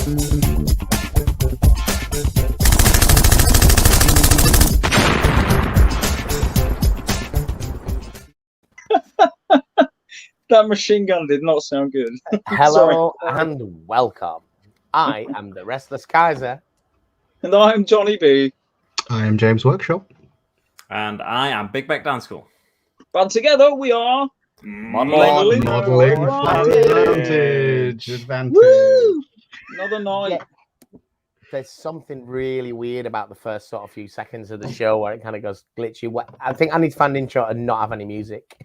That machine gun did not sound good. Hello and welcome. I am the Restless Kaiser. And I'm Johnny B. I am James Workshop. And I am Big Mek Danskull. But together we are Modeling for Advantage. Woo! Another night. Yeah. There's something really weird about the first sort of few seconds of the show where it kind of goes glitchy. I think I need to find an intro and not have any music.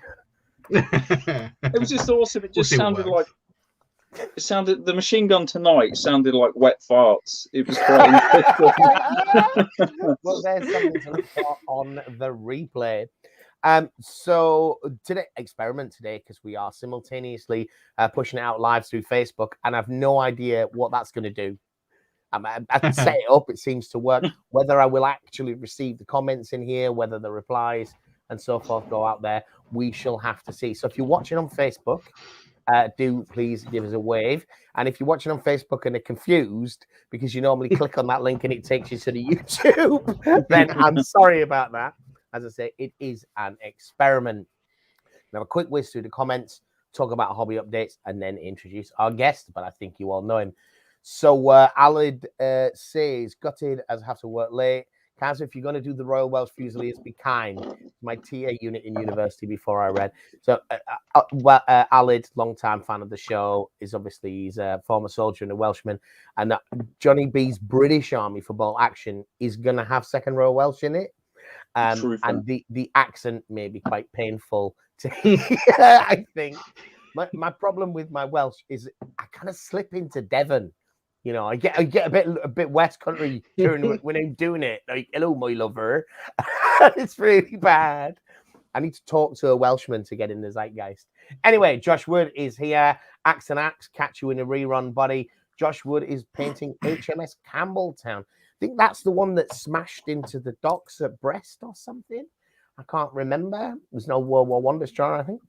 It was just awesome. It just sounded like the machine gun tonight sounded like wet farts. It was quite interesting. Well, there's something to look for on the replay. So today, experiment today, because we are simultaneously pushing it out live through Facebook, and I've no idea what that's going to do. I set it up, it seems to work. Whether I will actually receive the comments in here, whether the replies and so forth go out there, we shall have to see. So if you're watching on Facebook, do please give us a wave. And if you're watching on Facebook and are confused because you normally click on that link and it takes you to the YouTube, then I'm sorry about that. As I say, it is an experiment. Now, a quick whiz through the comments, talk about hobby updates, and then introduce our guest. But I think you all know him. So Alid says, gutted as I have to work late. Kaz, if you're going to do the Royal Welsh Fusiliers, be kind. My TA unit in university before I read. So Alid, long-time fan of the show, is obviously he's a former soldier and a Welshman. And Johnny B's British Army Football Action is going to have second row Welsh in it. And the accent may be quite painful to hear, I think. My problem with my Welsh is I kind of slip into Devon. You know, I get a bit West Country when I'm doing it. Like, hello, my lover. It's really bad. I need to talk to a Welshman to get in the zeitgeist. Anyway, Josh Wood is here. Axe and Axe, catch you in a rerun, buddy. Josh Wood is painting HMS Campbelltown. I think that's the one that smashed into the docks at Brest or something. I can't remember. There's no World War I destroyer, I think.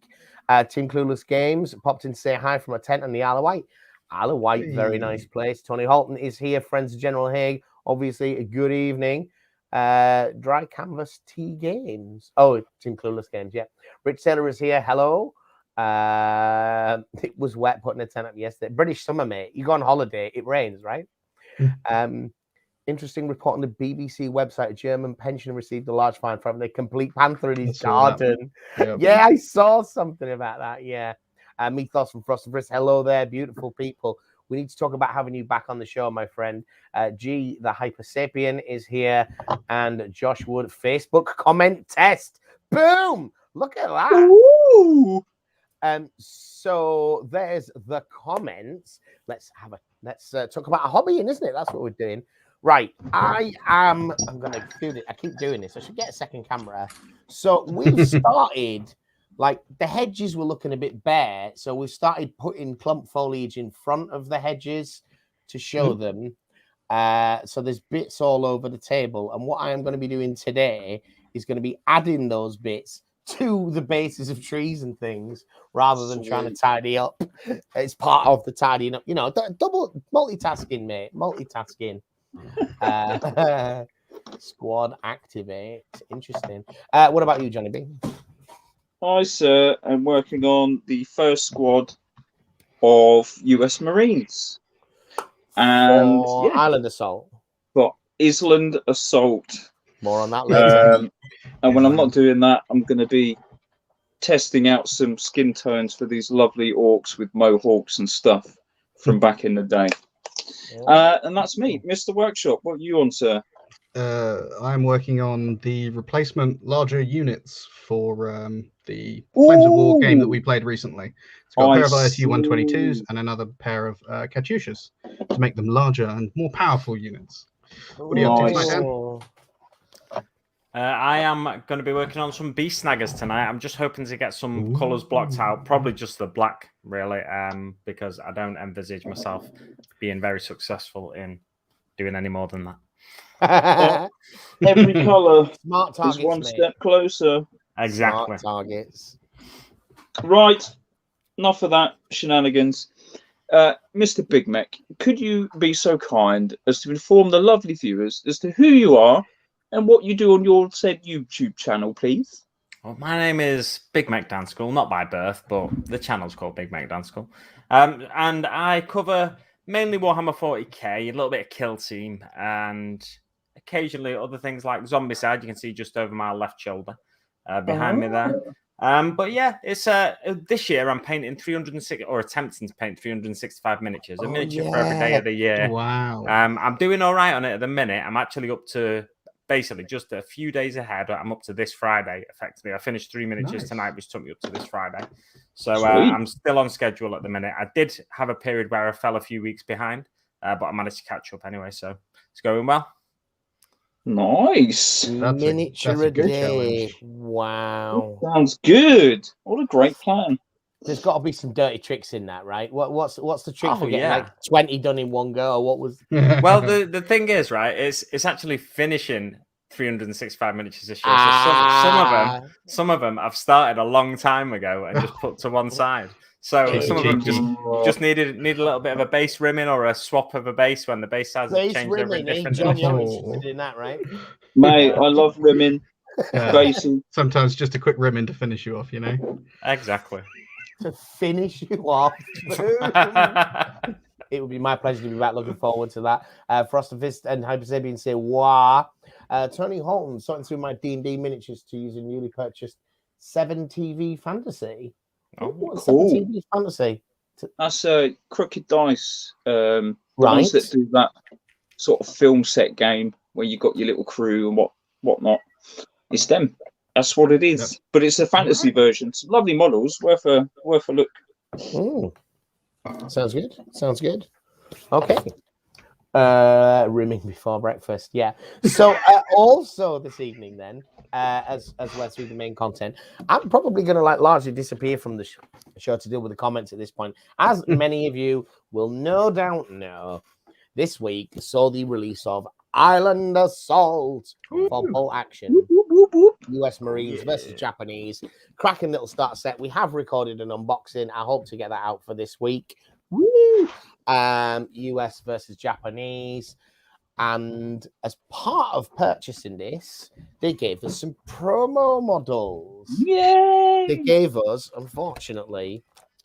Team Clueless Games popped in to say hi from a tent on the Isle of Wight. Isle of Wight, very nice place. Tony Halton is here. Friends of General Haig, obviously a good evening. Dry Canvas Tea Games. Oh, Team Clueless Games, yeah. Rich Taylor is here. Hello. It was wet putting a tent up yesterday. British summer, mate. You go on holiday, it rains, right? Interesting report on the BBC website. A German pensioner received a large fine for having a complete panther in his garden. Yep. Yeah, I saw something about that. Yeah. Mythos from Frost and Frisk. Hello there, beautiful people. We need to talk about having you back on the show, my friend. G, the Hyper Sapien, is here. And Josh Wood, Facebook comment test. Boom! Look at that. Ooh. So there's the comments. Let's talk about a hobby, isn't it? That's what we're doing. Right. I'm going to do this. I keep doing this. I should get a second camera. So we've started... Like, the hedges were looking a bit bare, so we started putting clump foliage in front of the hedges to show them. So there's bits all over the table. And what I am going to be doing today is going to be adding those bits to the bases of trees and things rather than trying to tidy up. It's part of the tidying up. You know, double multitasking, mate. Multitasking. Squad activate. Interesting. What about you, Johnny B? I, sir, am working on the first squad of US Marines. And Island Assault. But Island Assault. More on that later. And when I'm not doing that, I'm going to be testing out some skin tones for these lovely orcs with mohawks and stuff from back in the day. And that's me, Mr. Workshop. What are you on, sir? I'm working on the replacement larger units for the Flames of War game that we played recently. It's got a pair of ISU 122s and another pair of Katyushas to make them larger and more powerful units. What are you up to tonight, Dan? I am going to be working on some beast snaggers tonight. I'm just hoping to get some colours blocked out, probably just the black, really, because I don't envisage myself being very successful in doing any more than that. Every colour Smart targets, is one mate. step closer. Exactly. Smart targets. Right. Enough of that shenanigans. Mr. Big Mek, could you be so kind as to inform the lovely viewers as to who you are and what you do on your said YouTube channel, please? Well, my name is Big Mek Danskull, not by birth, but the channel's called Big Mek Danskull. And I cover mainly Warhammer 40k, a little bit of Kill Team, and occasionally other things like Zombicide. You can see just over my left shoulder behind me there. But yeah, it's this year I'm painting 360 or attempting to paint 365 miniatures, a miniature for every day of the year. Wow. I'm doing all right on it at the minute. I'm actually up to basically just a few days ahead. I'm up to this Friday, effectively. I finished 3 miniatures tonight, which took me up to this Friday. So I'm still on schedule at the minute. I did have a period where I fell a few weeks behind, but I managed to catch up anyway. So it's going well. Nice. Miniature a good day. challenge. Wow. Sounds good. What a great plan. There's got to be some dirty tricks in that, right? What's the trick for getting yeah. like 20 done in one go? What was? Well, the thing is, right, it's actually finishing 365 miniatures this year. So some of them I've started a long time ago and just put to one side. So some of them just need a little bit of a base rimming or a swap of a base when the base size has changed over a different John, you're dimension. interested in that, right? Mate, I love rimming, basing. Sometimes just a quick rimming to finish you off, you know? Exactly. To finish you off. It would be my pleasure to be back. Looking forward to that. Frost and Fist and Hypersabian say, wow. Tony Holton sorting through my D&D miniatures to use a newly purchased 7 TV Fantasy. Oh, What's cool. 7 TV Fantasy? That's Crooked Dice. The Right. ones that do that sort of film set game where you got your little crew and whatnot. It's them. That's what it is. Yep. But it's a fantasy version. Some lovely models, worth a look. Mm. Sounds good. Sounds good. Okay. Rimming before breakfast. Yeah. So also this evening, then, as we're through the main content, I'm probably going to largely disappear from the show to deal with the comments at this point. As many of you will no doubt know, this week saw the release of Island Assault for Bolt Action. US Marines versus Japanese. Cracking little start set. We have recorded an unboxing. I hope to get that out for this week. Woo! US versus Japanese. And as part of purchasing this, they gave us some promo models. Yay! They gave us, unfortunately,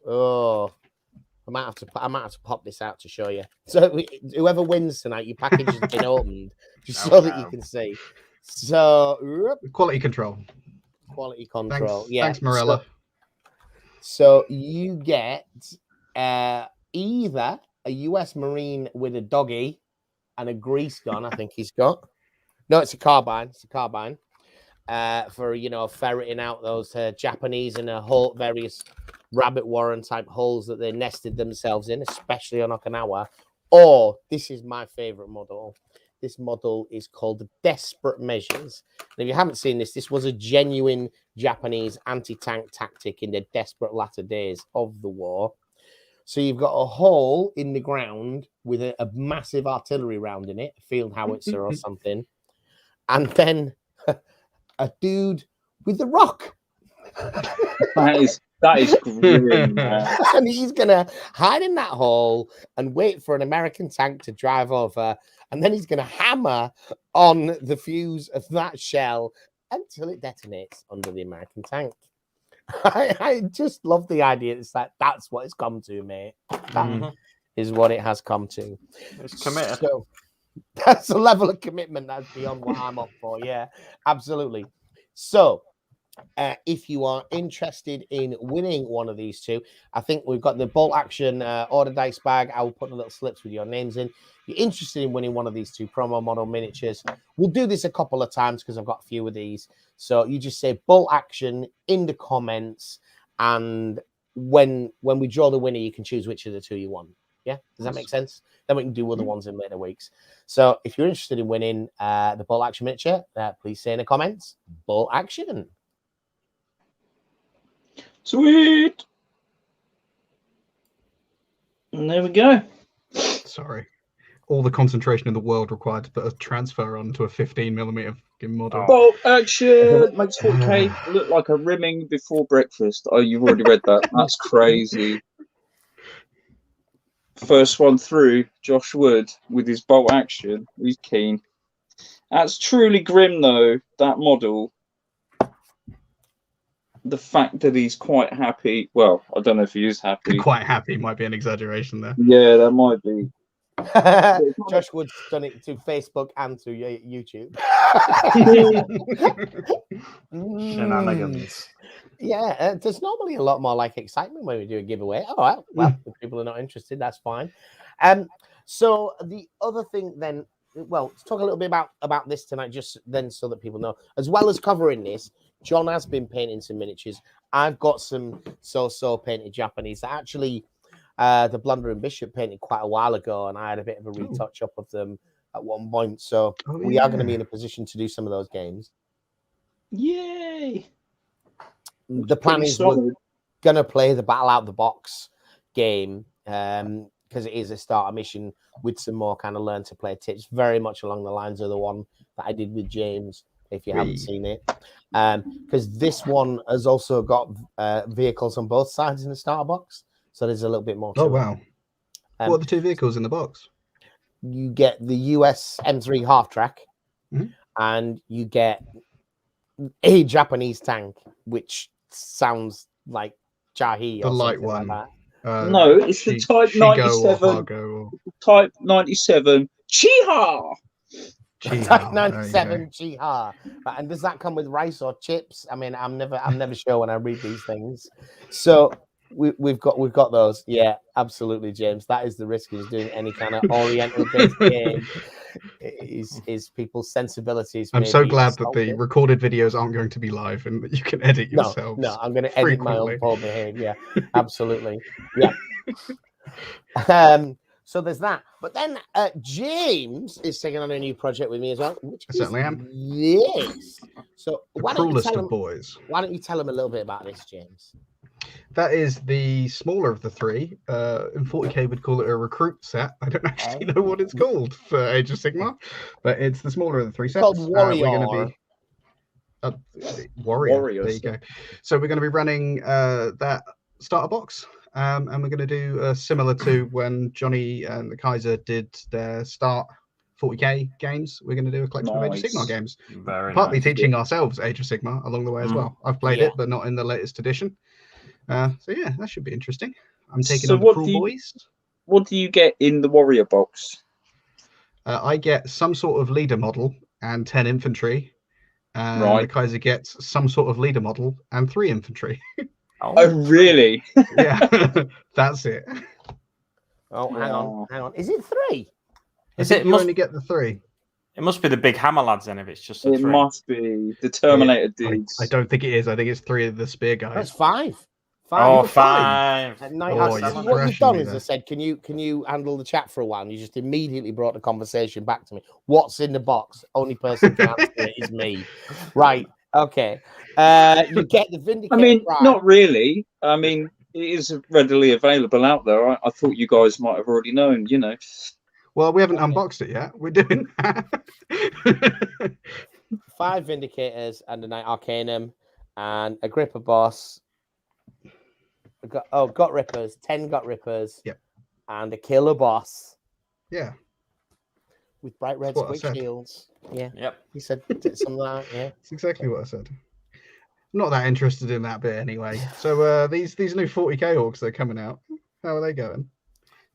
I might have to pop this out to show you. So whoever wins tonight, your package has been opened just so that you can see. So Quality control. Quality control. Thanks, Yeah. thanks Morella. So you get either a US Marine with a doggy and a grease gun, I think he's got. No, it's a carbine. It's a carbine. For ferreting out those Japanese and various rabbit warren type holes that they nested themselves in, especially on Okinawa. Or this is my favorite model. This model is called Desperate Measures. And if you haven't seen this, this was a genuine Japanese anti-tank tactic in the desperate latter days of the war. So you've got a hole in the ground with a massive artillery round in it, a field howitzer or something, and then a dude with the rock. That is grim, man. And he's gonna hide in that hole and wait for an American tank to drive over, and then he's gonna hammer on the fuse of that shell until it detonates under the American tank. I just love the idea. It's like that's what it's come to, mate. That is what it has come to. It's committed. So, that's a level of commitment that's beyond what I'm up for. Yeah, absolutely. So, if you are interested in winning one of these two, I think we've got the Bolt Action order dice bag. I will put the little slips with your names in. If you're interested in winning one of these two promo model miniatures, we'll do this a couple of times because I've got a few of these. So you just say Bolt Action in the comments, and when we draw the winner, you can choose which of the two you want. Yeah, does that make sense? Then we can do other ones in later weeks. So if you're interested in winning the Bolt Action miniature, please say in the comments, Bolt Action. Sweet. And there we go. Sorry. All the concentration in the world required to put a transfer onto a 15mm model. Bolt Action makes 4K look like a rimming before breakfast. Oh, you've already read that. That's crazy. First one through, Josh Wood with his bolt action. He's keen. That's truly grim, though, that model. The fact that he's quite happy. Well, I don't know if he is happy. Quite happy might be an exaggeration there. Yeah, that might be. Josh Wood's done it to Facebook and to YouTube. Shenanigans. Yeah, there's normally a lot more like excitement when we do a giveaway. All right, well, if people are not interested, that's fine. So the other thing then, well, let's talk a little bit about this tonight, just then so that people know. As well as covering this, John has been painting some miniatures. I've got some so painted Japanese. Actually, the Blunder and Bishop painted quite a while ago, and I had a bit of a retouch up of them at one point. So we are going to be in a position to do some of those games. Yay! The plan is we're going to play the Battle Out the Box game because it is a starter mission with some more kind of learn to play tips, very much along the lines of the one that I did with James, if you haven't seen it. Because this one has also got vehicles on both sides in the starter box. So there's a little bit more. Oh, wow. What are the two vehicles in the box? You get the US M3 half track, and you get a Japanese tank, which sounds like Jahi. The light one. Like no, it's the Type 97. Type 97 Chiha. Type 97 Chiha. And does that come with rice or chips? I mean, I'm never sure when I read these things. So we've got those. Yeah, absolutely, James. That is the risk of doing any kind of Oriental based game. Is people's sensibilities. I'm so glad that the recorded videos aren't going to be live and that you can edit yourselves. No, I'm going to edit my own poor behavior. Absolutely. Yeah. So there's that. But then James is taking on a new project with me as well. Which I certainly am. Yes. So why don't you tell him a little bit about this, James? That is the smaller of the three. In 40k, we'd call it a recruit set. I don't actually know what it's called for Age of Sigmar, but it's the smaller of the three sets. It's called Warrior. We're going to be Warrior. There you go. So we're going to be running that starter box, and we're going to do similar to when Johnny and the Kaiser did their start 40k games. We're going to do a collection of Age of Sigmar games. Partly teaching ourselves Age of Sigmar along the way as well. I've played it, but not in the latest edition. So yeah, that should be interesting. I'm taking on the Cruel Boys. What do you get in the Warrior box? I get some sort of leader model and 10 infantry. The Kaiser gets some sort of leader model and 3 infantry. Oh, really? Yeah, that's it. Oh, hang on. Is it 3? You only get the 3. It must be the big hammer lads then if it's just a 3. It must be the Terminator dudes. I don't think it is. I think it's 3 of the spear guys. That's 5. 5. What you've done is I said, can you handle the chat for a while? And you just immediately brought the conversation back to me. What's in the box? Only person can answer it is me. Right. Okay. You get the Vindicator. I mean, not really. I mean, it is readily available out there. I thought you guys might have already known, you know. Well, we haven't unboxed it yet. We're doing that. 5 Vindicators and a Knight Arcanum and a Gripper Boss. Got Rippers. 10 got Rippers. Yep. And a Killer Boss. Yeah. With bright red squig shields. Yeah. Yep. He said something like that. Yeah. That's exactly what I said. I'm not that interested in that bit anyway. So these new 40k orcs that are coming out, how are they going?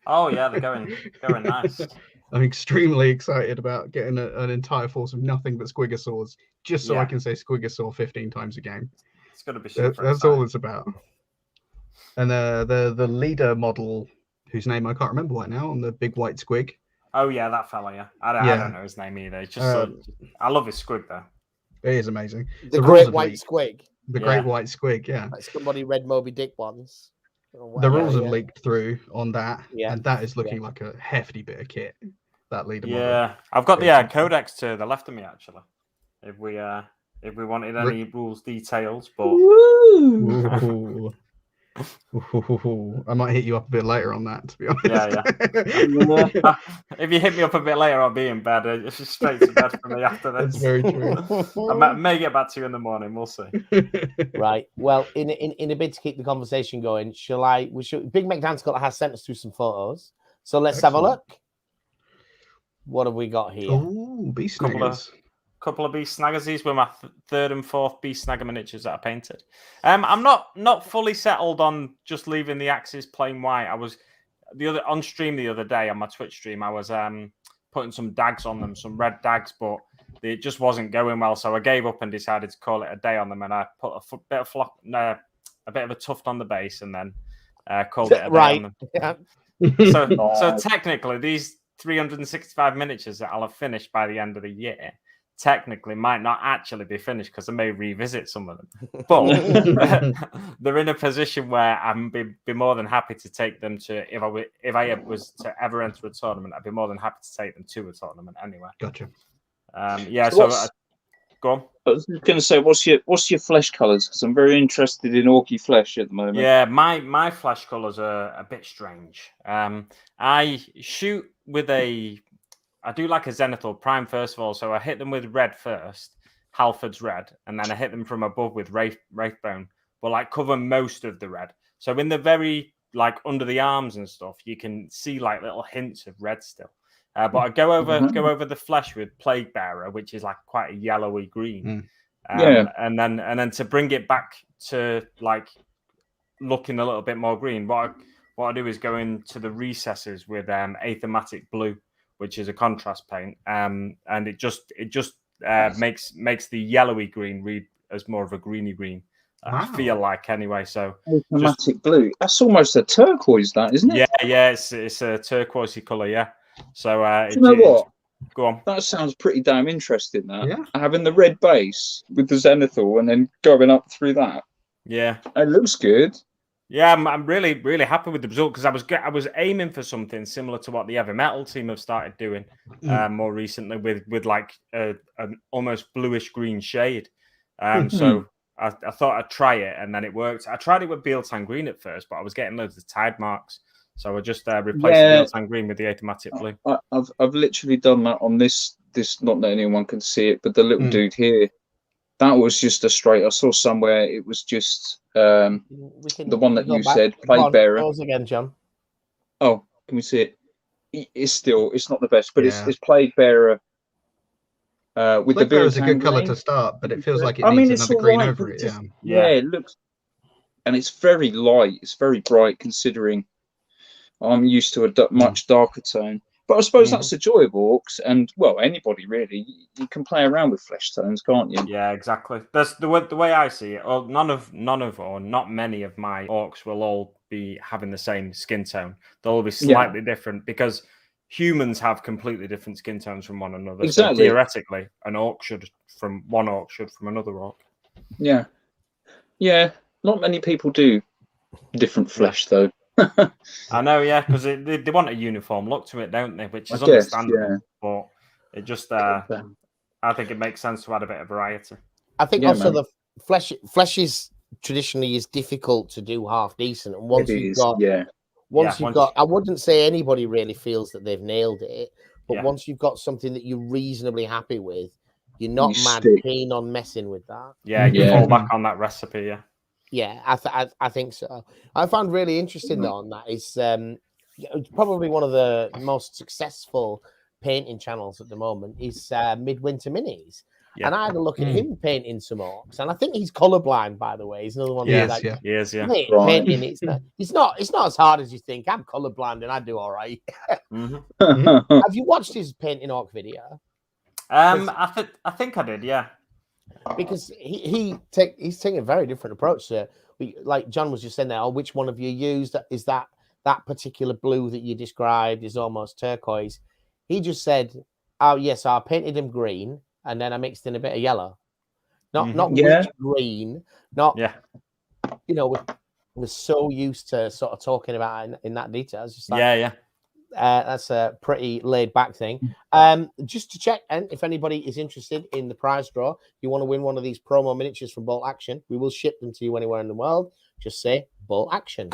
Oh yeah, they're going nice. I'm extremely excited about getting an entire force of nothing but Squigosaurs, just so I can say Squigosaur 15 times a game. It's going to be that's all it's about. And the leader model, whose name I can't remember right now, on the big white squig. Oh yeah, that fella. Yeah, I don't know his name either. It's just I love his squig though. It is amazing. The great white squig. The great white squig. Yeah. Like somebody read Moby Dick once. The rules have leaked through on that, and that is looking like a hefty bit of kit. That leader model. Yeah, I've got the codex to the left of me actually. If we wanted any rules details, but I might hit you up a bit later on that, to be honest. Yeah. If you hit me up a bit later, I'll be in bed. It's just straight to bed for me after this. That's very true. I may get back to you in the morning. We'll see. Right. Well, in a bid to keep the conversation going, Big Mek Danskull has sent us through some photos. So let's have a Excellent. look. What have we got here? Oh, beast snaggers. Couple of beast snaggers. These were my third and fourth beast snagger miniatures that I painted. I'm not fully settled on just leaving the axes plain white. I was on stream the other day on my Twitch stream. I was putting some dags on them, some red dags, but it just wasn't going well. So I gave up and decided to call it a day on them. And I put a bit of a tuft on the base, and then called it a day on them. Yeah. So technically, these 365 miniatures that I'll have finished by the end of the year technically might not actually be finished because I may revisit some of them. But they're in a position where I'm be more than happy to take them to, if I was to ever enter a tournament, I'd be more than happy to take them to a tournament anyway. Gotcha. Go on. I was going to say, what's your flesh colours? Because I'm very interested in Orky flesh at the moment. Yeah, my flesh colours are a bit strange. I shoot with I do like a Zenithal Prime first of all, so I hit them with red first, Halford's red, and then I hit them from above with Wraithbone, but like cover most of the red. So in the very like under the arms and stuff, you can see like little hints of red still. But I go over the flesh with Plague Bearer, which is like quite a yellowy green. And then to bring it back to like looking a little bit more green, what I do is go into the recesses with Athematic Blue, which is a contrast paint, and it just makes the yellowy green read as more of a greeny green. I feel like anyway. So Athematic Blue, that's almost a turquoise, that isn't it? Yeah, it's a turquoisey color. Yeah. So you know what? Go on. That sounds pretty damn interesting. That Yeah. Having the red base with the Zenithal and then going up through that. Yeah, it looks good. Yeah, I'm really, really happy with the result because I was aiming for something similar to what the Heavy Metal team have started doing more recently with like an almost bluish green shade. So I thought I'd try it, and then it worked. I tried it with Bealtan Green at first, but I was getting loads of tide marks, so I just replaced the Bealtan Green with the Athematic Blue. I've literally done that on this. Not that anyone can see it, but the little dude here. That was just a straight. I saw somewhere it was just the one that you said, Plague Bearer. Again, John. Oh, can we see it? It's not the best, but it's Plague Bearer. With Plague the Bearer is a good color to start, but it feels like it needs another green over it. Yeah, it looks, and it's very light. It's very bright considering I'm used to a much darker tone. But I suppose that's the joy of Orks, and well, anybody really. You can play around with flesh tones, can't you? Yeah, exactly. That's the way I see it. Or not many of my Orks will all be having the same skin tone. They'll all be slightly different because humans have completely different skin tones from one another. Exactly. So theoretically, an Ork should from another Ork. Yeah, yeah. Not many people do different flesh though. I know, yeah, because they want a uniform look to it, don't they? Which is understandable, but it just I think it makes sense to add a bit of variety. I think also the flesh is traditionally difficult to do half decent, and once you've got, I wouldn't say anybody really feels that they've nailed it, but once you've got something that you're reasonably happy with, you're not keen on messing with that. Yeah, you fall back on that recipe, yeah. Yeah, I think so. I found really interesting though on that is probably one of the most successful painting channels at the moment is Midwinter Minis. Yeah. And I had a look at him painting some Orks, and I think he's colorblind, by the way. He's another one. Yes, painting. It's not as hard as you think. I'm colorblind and I do all right. Have you watched his painting Ork video? I think I did, yeah. Because he's taking a very different approach to like John was just saying there. Which one of you used is that particular blue that you described is almost turquoise? He just said, "Oh yes, I painted him green, and then I mixed in a bit of yellow. Not rich green, not you know. We're so used to sort of talking about in that detail. It's just like, that's a pretty laid back thing. Just to check, and if anybody is interested in the prize draw, you want to win one of these promo miniatures from Bolt Action, we will ship them to you anywhere in the world. Just say Bolt Action.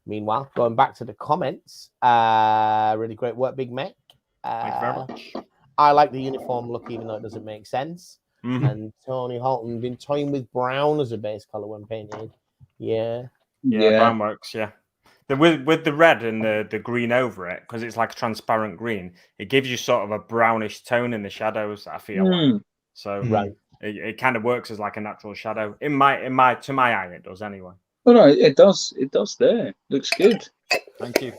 Meanwhile, going back to the comments, really great work, Big Mek. Thank you very much. I like the uniform look, even though it doesn't make sense. And Tony Halton been toying with brown as a base color when painted. Yeah, brown works. Yeah. with the red and the green over it, because it's like a transparent green, it gives you sort of a brownish tone in the shadows, I feel like. So it kind of works as like a natural shadow. To my eye, it does anyway. Well, no, it does. It does there. Looks good. Thank you.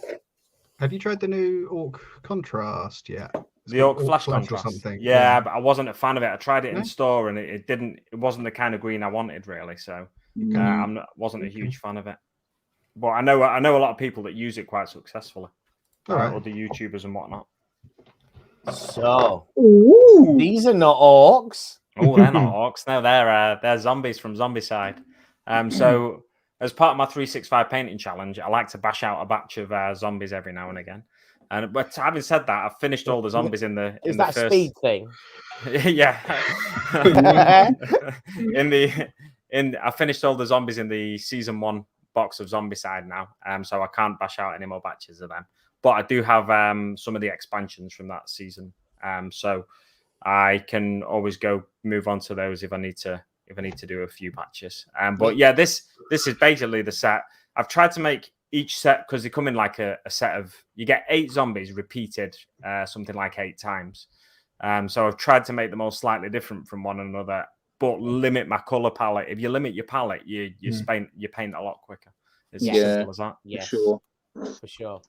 Have you tried the new Orc contrast yet? The Orc flash contrast. Or something. Yeah, but I wasn't a fan of it. I tried it in store, and it wasn't the kind of green I wanted, really. So wasn't a huge fan of it. But I know a lot of people that use it quite successfully. Other YouTubers and whatnot. So these are not orcs. Oh, they're not orcs. No, they're zombies from Zombicide. So as part of my 365 painting challenge, I like to bash out a batch of zombies every now and again. But having said that, I've finished all the zombies in the Is that first speed thing? Yeah. I finished all the zombies in the season 1 box of Zombicide now. So I can't bash out any more batches of them. But I do have some of the expansions from that season. So I can always move on to those if I need to do a few batches. But yeah, this is basically the set. I've tried to make each set, because they come in like a set of, you get 8 zombies repeated something like 8 times. So I've tried to make them all slightly different from one another, but limit my color palette. If you limit your palette, you paint a lot quicker. It's as simple as that. Yes, for sure.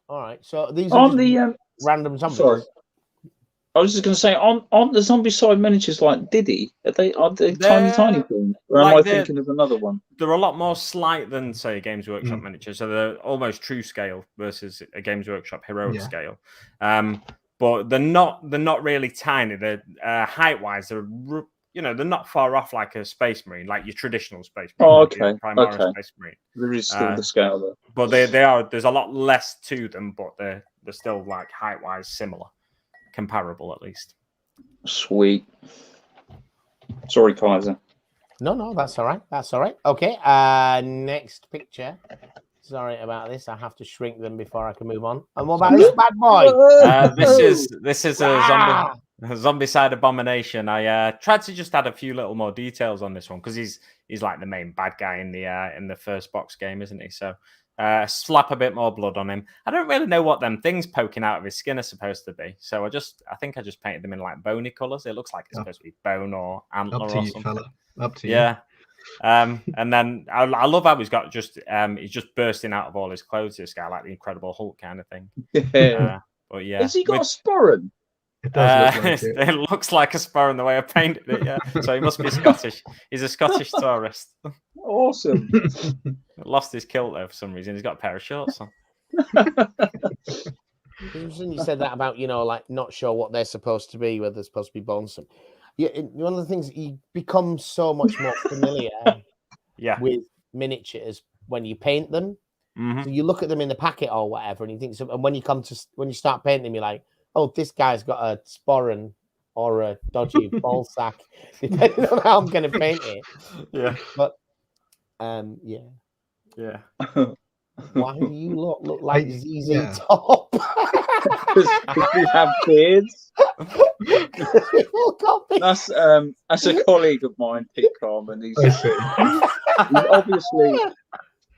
All right, so these are the random zombies. Sorry, I was just going to say, on the Zombicide miniatures like Diddy, are they tiny things? Or am I thinking of another one? They're a lot more slight than, say, a Games Workshop miniature. So they're almost true scale versus a Games Workshop heroic scale. But they're not really tiny. They're height wise, they're not far off like a Space Marine, like your traditional Space Marine. Oh, okay. Space Marine. There is still the scale there. But they are. There's a lot less to them, but they're still like height wise similar. Comparable at least. Sweet. Sorry, Kaiser. No, that's all right. Okay, next picture. Sorry about this. I have to shrink them before I can move on. And what about this bad boy? This is a Zombicide Abomination. I tried to just add a few little more details on this one because he's like the main bad guy in the first box game, isn't he? So slap a bit more blood on him. I don't really know what them things poking out of his skin are supposed to be. So I think I just painted them in like bony colors. It looks like it's supposed to be bone or antler or something. Fella. Up to you. Yeah. And then I love how he's got he's just bursting out of all his clothes, this guy, like the Incredible Hulk kind of thing. But yeah. Has he got a sporran? It does look like it looks like a sporran the way I painted it, yeah. So he must be Scottish. He's a Scottish tourist. Awesome. Lost his kilt though for some reason. He's got a pair of shorts on. You said that about, like not sure what they're supposed to be, whether they're supposed to be bones. Yeah, one of the things, you become so much more familiar with miniatures when you paint them. Mm-hmm. So you look at them in the packet or whatever, and you think, and when you start painting them, you're like, oh, this guy's got a sporran or a dodgy ball sack, depending on how I'm going to paint it. Yeah. But, yeah. Why do you look like ZZ Top? Because we have beards. That's a colleague of mine, Pete Carman.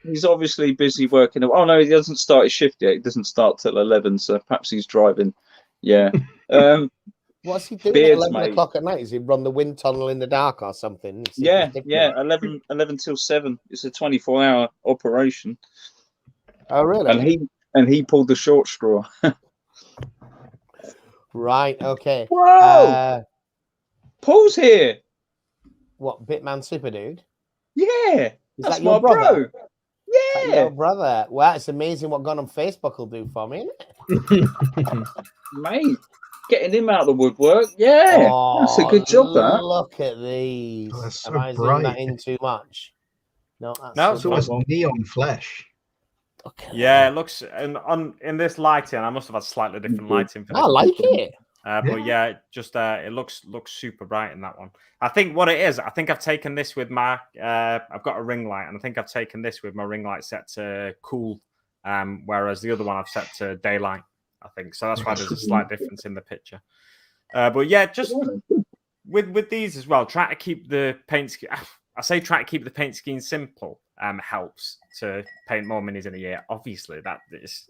He's obviously busy working. Oh no, he doesn't start his shift yet. He doesn't start till 11, so perhaps he's driving. Yeah. What's he doing at 11 o'clock at night? Is he run the wind tunnel in the dark or something? Yeah. 11 till 7. It's a 24-hour operation. Oh really? And he pulled the short straw. Right. Okay. Whoa! Paul's here. What, Bitman Super Dude? Yeah. That's my brother. Bro. Yeah. Your brother. Well, it's amazing what Gone on Facebook will do for me, isn't it? Mate, getting him out of the woodwork. Yeah. Oh, that's a good job, that. Look at these. Oh, so am I zooming that in too much? No, that's almost neon flesh. Okay. Yeah, it looks in this lighting. I must have had slightly different lighting for this. I like it. But yeah, it looks super bright in that one. I think what it is, I've taken this with my I've got a ring light, and I think I've taken this with my ring light set to cool, whereas the other one I've set to daylight. I think so. That's why there's a slight difference in the picture. But yeah, just with these as well, try to keep the paint scheme. I say try to keep the paint scheme simple. helps to paint more minis in a year. Obviously,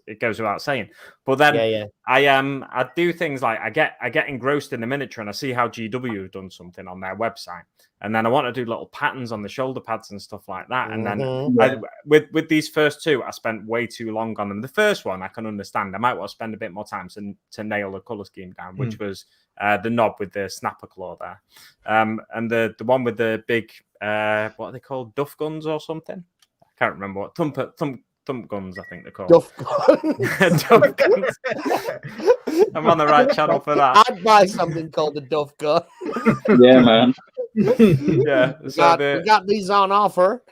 it goes without saying. But then I do things like I get engrossed in the miniature and I see how GW have done something on their website, and then I want to do little patterns on the shoulder pads and stuff like that. And then with these first two, I spent way too long on them. The first one I can understand. I might want to spend a bit more time to nail the color scheme down, which was the knob with the snapper claw there, and the one with the big what are they called, duff guns or something? I can't remember what thump guns, I think they're called. Duff guns. Duff guns. I'm on the right channel for that. I'd buy something called a duff gun. Yeah, man. Yeah, we got these on offer.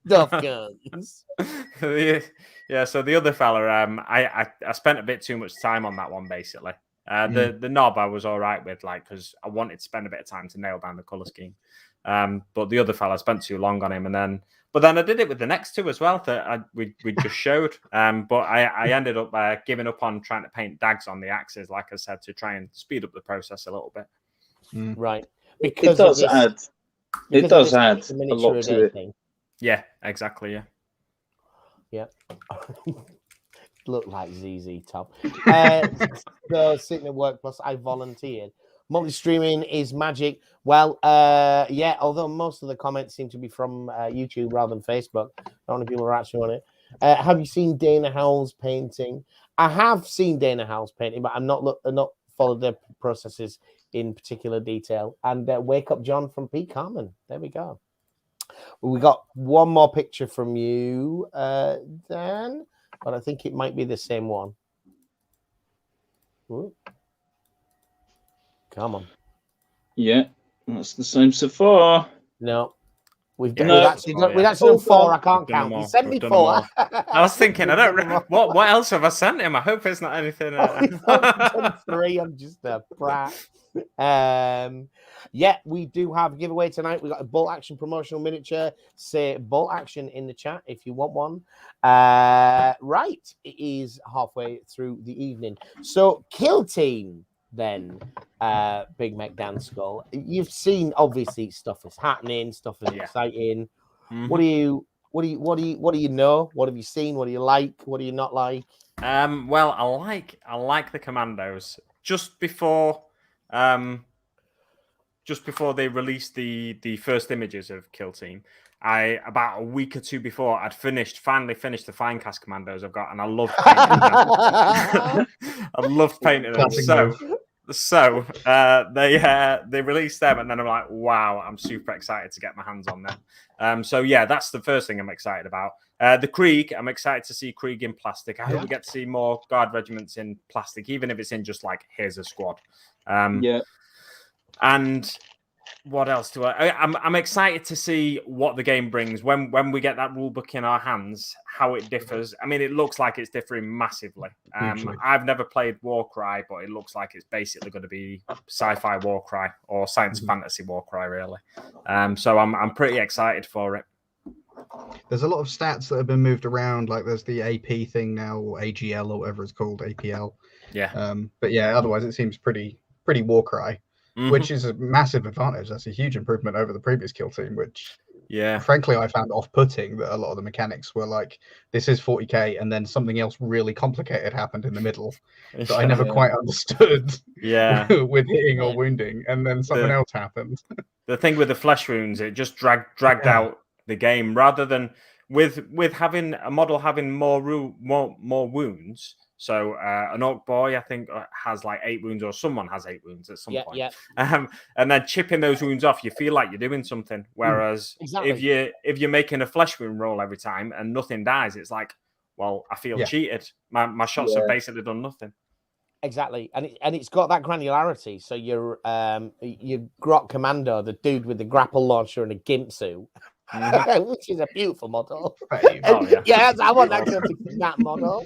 Duff guns. Yeah, so the other fella, I spent a bit too much time on that one basically. The knob I was all right with, like, because I wanted to spend a bit of time to nail down the color scheme. But the other fella, spent too long on him, but then I did it with the next two as well that we just showed. But I ended up giving up on trying to paint dags on the axes, like I said, to try and speed up the process a little bit. Right, because it does add a lot to it. Thing. Yeah, exactly. Yeah. Look like ZZ Top. So sitting at work plus I volunteered. Multi-streaming is magic. Well, although most of the comments seem to be from YouTube rather than Facebook. Not many people are actually on it. Have you seen Dana Howell's painting? I have seen Dana Howell's painting, but I'm not followed the processes in particular detail. And Wake Up John from Pete Carmen. There we go. We got one more picture from you, Dan, but I think it might be the same one. Ooh. Come on. Yeah, that's the same so far. No. We've actually done 4. I can't count. You sent me 4. I was thinking, I don't know what else have I sent him? I hope it's not anything. I've done 3. I'm just a brat. We do have a giveaway tonight. We got a Bolt Action promotional miniature. Say Bolt Action in the chat if you want one. Right, it is halfway through the evening. So Kill Team. Then Big Mek Danskull. You've seen obviously stuff is happening, stuff is exciting. Mm-hmm. What do you know? What have you seen? What do you like? What do you not like? Well, I like the Commandos. Just before they released the first images of Kill Team, about a week or 2 before I'd finally finished the Finecast Commandos I've got, and I loved painting them. I loved painting them. So they released them, and then I'm like, wow, I'm super excited to get my hands on them. So yeah, that's the first thing I'm excited about. The Krieg, I'm excited to see Krieg in plastic. I hope we get to see more Guard regiments in plastic, even if it's in just like, here's a squad. And what else do I'm excited to see what the game brings when we get that rule book in our hands, how it differs. I mean, it looks like it's differing massively. I've never played Warcry, but it looks like it's basically going to be sci-fi Warcry or science fantasy Warcry, really. So I'm pretty excited for it. There's a lot of stats that have been moved around, like there's the AP thing now, or AGL, or whatever it's called, APL. Yeah. But yeah, otherwise it seems pretty Warcry. Which is a massive advantage. That's a huge improvement over the previous Kill Team, which, frankly, I found off-putting that a lot of the mechanics were like, this is 40k, and then something else really complicated happened in the middle that I never quite understood with hitting or wounding, and then something else happened. The thing with the flesh wounds, it just dragged out the game, rather than with having a model having more wounds. So an Orc boy, I think, has like 8 wounds, or someone has 8 wounds at some point. Yeah. And then chipping those wounds off, you feel like you're doing something. Whereas if you're making a flesh wound roll every time and nothing dies, it's like, well, I feel cheated. My shots have basically done nothing. Exactly, and it's got that granularity. So your Grot Commando, the dude with the grapple launcher and a gimp suit. Which is a beautiful model. Yes, I want that model.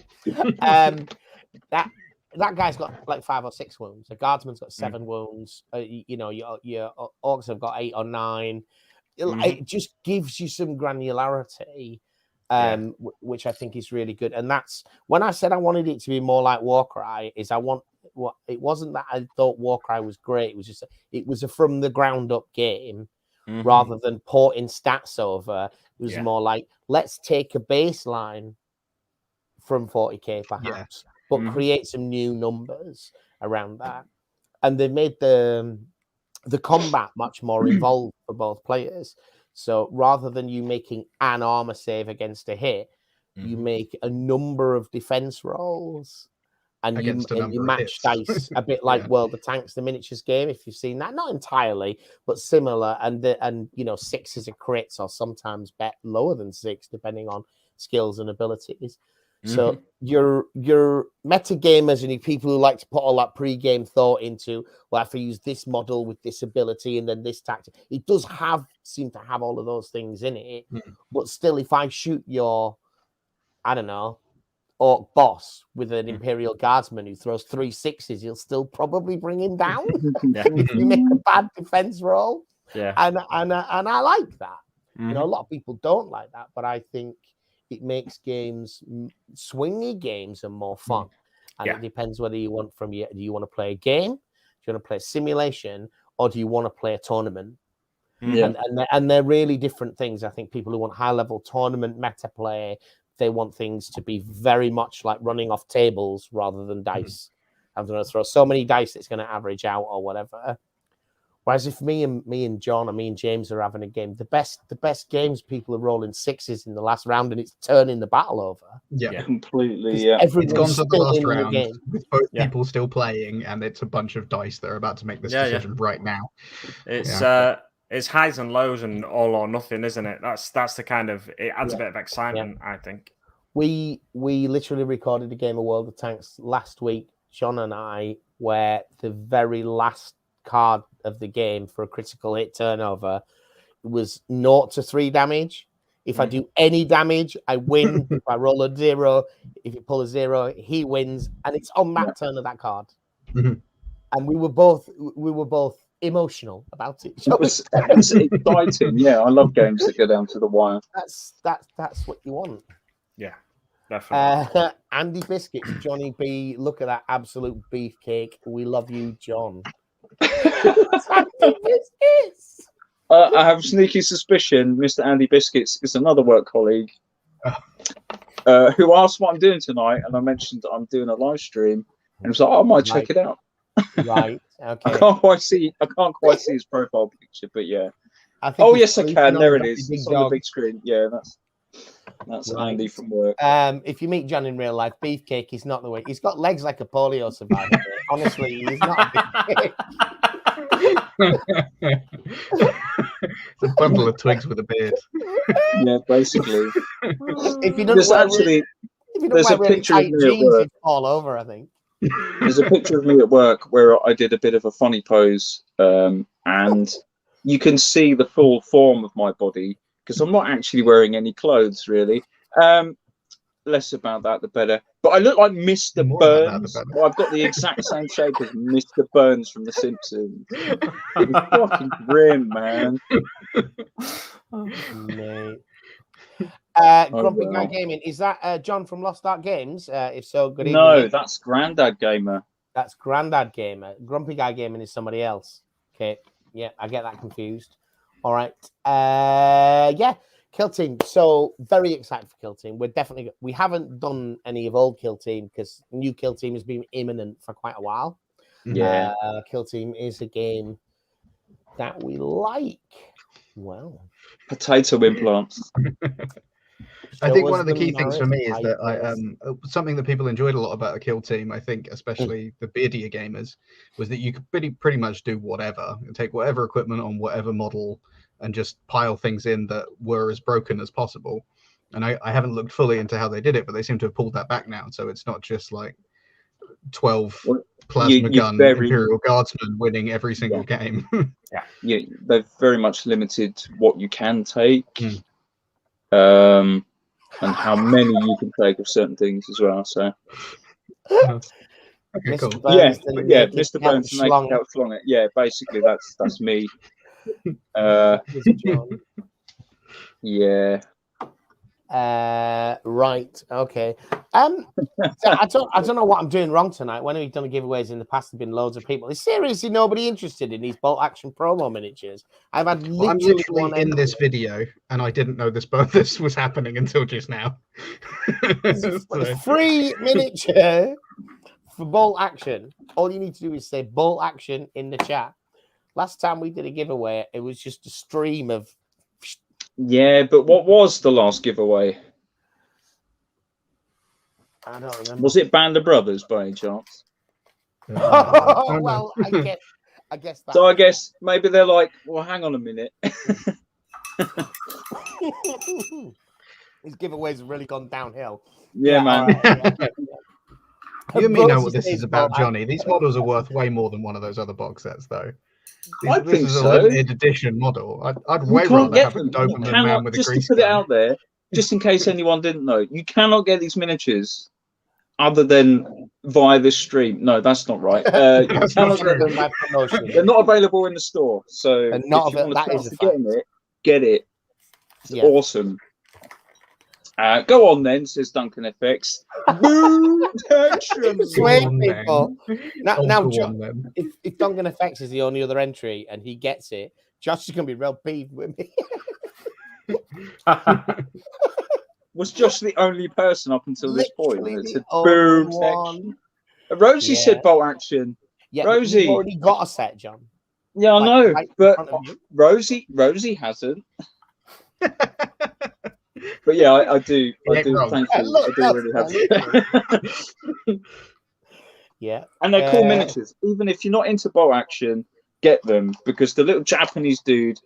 That guy's got like 5 or 6 wounds. The guardsman's got 7 wounds. Your orcs have got 8 or 9. It just gives you some granularity, which I think is really good. And that's when I said I wanted it to be more like Warcry. It wasn't that I thought Warcry was great. It was just it was a from the ground up game rather than porting stats over. It was more like, let's take a baseline from 40k perhaps, but create some new numbers around that. And they made the combat much more involved for both players. So rather than you making an armor save against a hit, you make a number of defense rolls. And you match dice a bit like World of Tanks, the miniatures game, if you've seen that. Not entirely, but similar. And 6 is a crits, or sometimes bet lower than 6, depending on skills and abilities. So your meta gamers and your people who like to put all that pre-game thought into, well, I have to use this model with this ability and then this tactic. It does seem to have all of those things in it. But still, if I shoot your, I don't know, Orc boss with an Imperial Guardsman who throws 3 6s, you'll still probably bring him down if you make a bad defense roll. And I like that. You know, a lot of people don't like that, but I think it makes games, swingy games, are more fun. And it depends whether you want do you want to play a game, do you want to play a simulation, or do you want to play a tournament? And they're really different things. I think people who want high level tournament meta play, they want things to be very much like running off tables rather than dice. I'm going to throw so many dice it's going to average out or whatever. Whereas if me and John or me and James are having a game, the best games people are rolling 6s in the last round and it's turning the battle over. Yeah, completely. It's gone to the last round with both people still playing, and it's a bunch of dice that are about to make this decision right now. It's highs and lows and all or nothing, isn't it? That's the kind of, it adds a bit of excitement, I think. We literally recorded a game of World of Tanks last week, John and I, where the very last card of the game for a critical hit turnover was 0 to 3 damage. If I do any damage, I win. If I roll a 0, if you pull a 0, he wins, and it's on that turn of that card. And we were both emotional about it. It's exciting. Yeah, I love games that go down to the wire. That's what you want. Yeah, definitely. Andy Biscuits, Johnny B. Look at that absolute beefcake. We love you, John. Andy Biscuits. I have a sneaky suspicion Mr. Andy Biscuits is another work colleague who asked what I'm doing tonight, and I mentioned that I'm doing a live stream, and he was like, "Oh, I might check it out." Right. Okay. I can't quite see his profile picture, but yeah. Yes, I can. There it is. It's on the big screen. Yeah, that's right. Andy from work. If you meet John in real life, beefcake is not the way. He's got legs like a polio survivor. Honestly, he's not a beefcake. It's a bundle of twigs with a beard. Yeah, basically. If you don't there's a picture of me at work. All over, I think. There's a picture of me at work where I did a bit of a funny pose, and you can see the full form of my body because I'm not actually wearing any clothes, really. Less about that, the better. But I look like Mr. Burns. Well, I've got the exact same shape as Mr. Burns from The Simpsons. It's fucking grim, man. Mate. Grumpy Guy Gaming, is that John from Lost Ark Games? If so, good evening. No, that's Grandad Gamer. That's Grandad Gamer. Grumpy Guy Gaming is somebody else. Okay, yeah, I get that confused. All right, Kill Team. So very excited for Kill Team. We haven't done any of old Kill Team because new Kill Team has been imminent for quite a while. Yeah, Kill Team is a game that we like. Well, potato implants. I think one of the key things for me is that something that people enjoyed a lot about a Kill Team, I think, especially the beardier gamers, was that you could pretty much do whatever, take whatever equipment on whatever model, and just pile things in that were as broken as possible. And I haven't looked fully into how they did it, but they seem to have pulled that back now. So it's not just like 12 plasma gun Imperial Guardsmen winning every single game. Yeah, they've very much limited what you can take, and how many you can take of certain things as well. So, okay, cool. Yeah, Mr. Burns and Naked Couch Slong It. Yeah, basically that's me. Yeah. Right. Okay. So I don't know what I'm doing wrong tonight. When we've done giveaways in the past, there've been loads of people. There's seriously nobody interested in these bolt action promo miniatures. I've had Well, I'm literally literally one in this video, and I didn't know this was happening until just now. a free miniature for bolt action. All you need to do is say bolt action in the chat. Last time we did a giveaway, it was just a stream of. Yeah, but what was the last giveaway? I don't remember. Was it Band of Brothers by any chance? Oh, well, I guess that. So I guess maybe they're like, well, hang on a minute. These giveaways have really gone downhill. Yeah, man. Right, yeah. You may know what this is about, Johnny. These models are worth way more than one of those other box sets, though. This is a limited edition model. I'd way rather have a Doberman man with a grease just to put it out there, just in case anyone didn't know, you cannot get these miniatures other than via this stream. No, that's not right. You cannot get them by promotion. They're not available in the store. So if you want to get it. It's awesome. Go on then, says Duncan FX. Boom! Sway people. Now John, if Duncan FX is the only other entry and he gets it, Josh is going to be real peeved with me. Was Josh the only person up until this point that said boom section? Rosie said bolt action. Yeah, Rosie, you've already got a set, John. Yeah, I know, but Rosie hasn't. But yeah, I do. Thank you. I do really have. Yeah, and they're cool miniatures. Even if you're not into bolt action, get them, because the little Japanese dude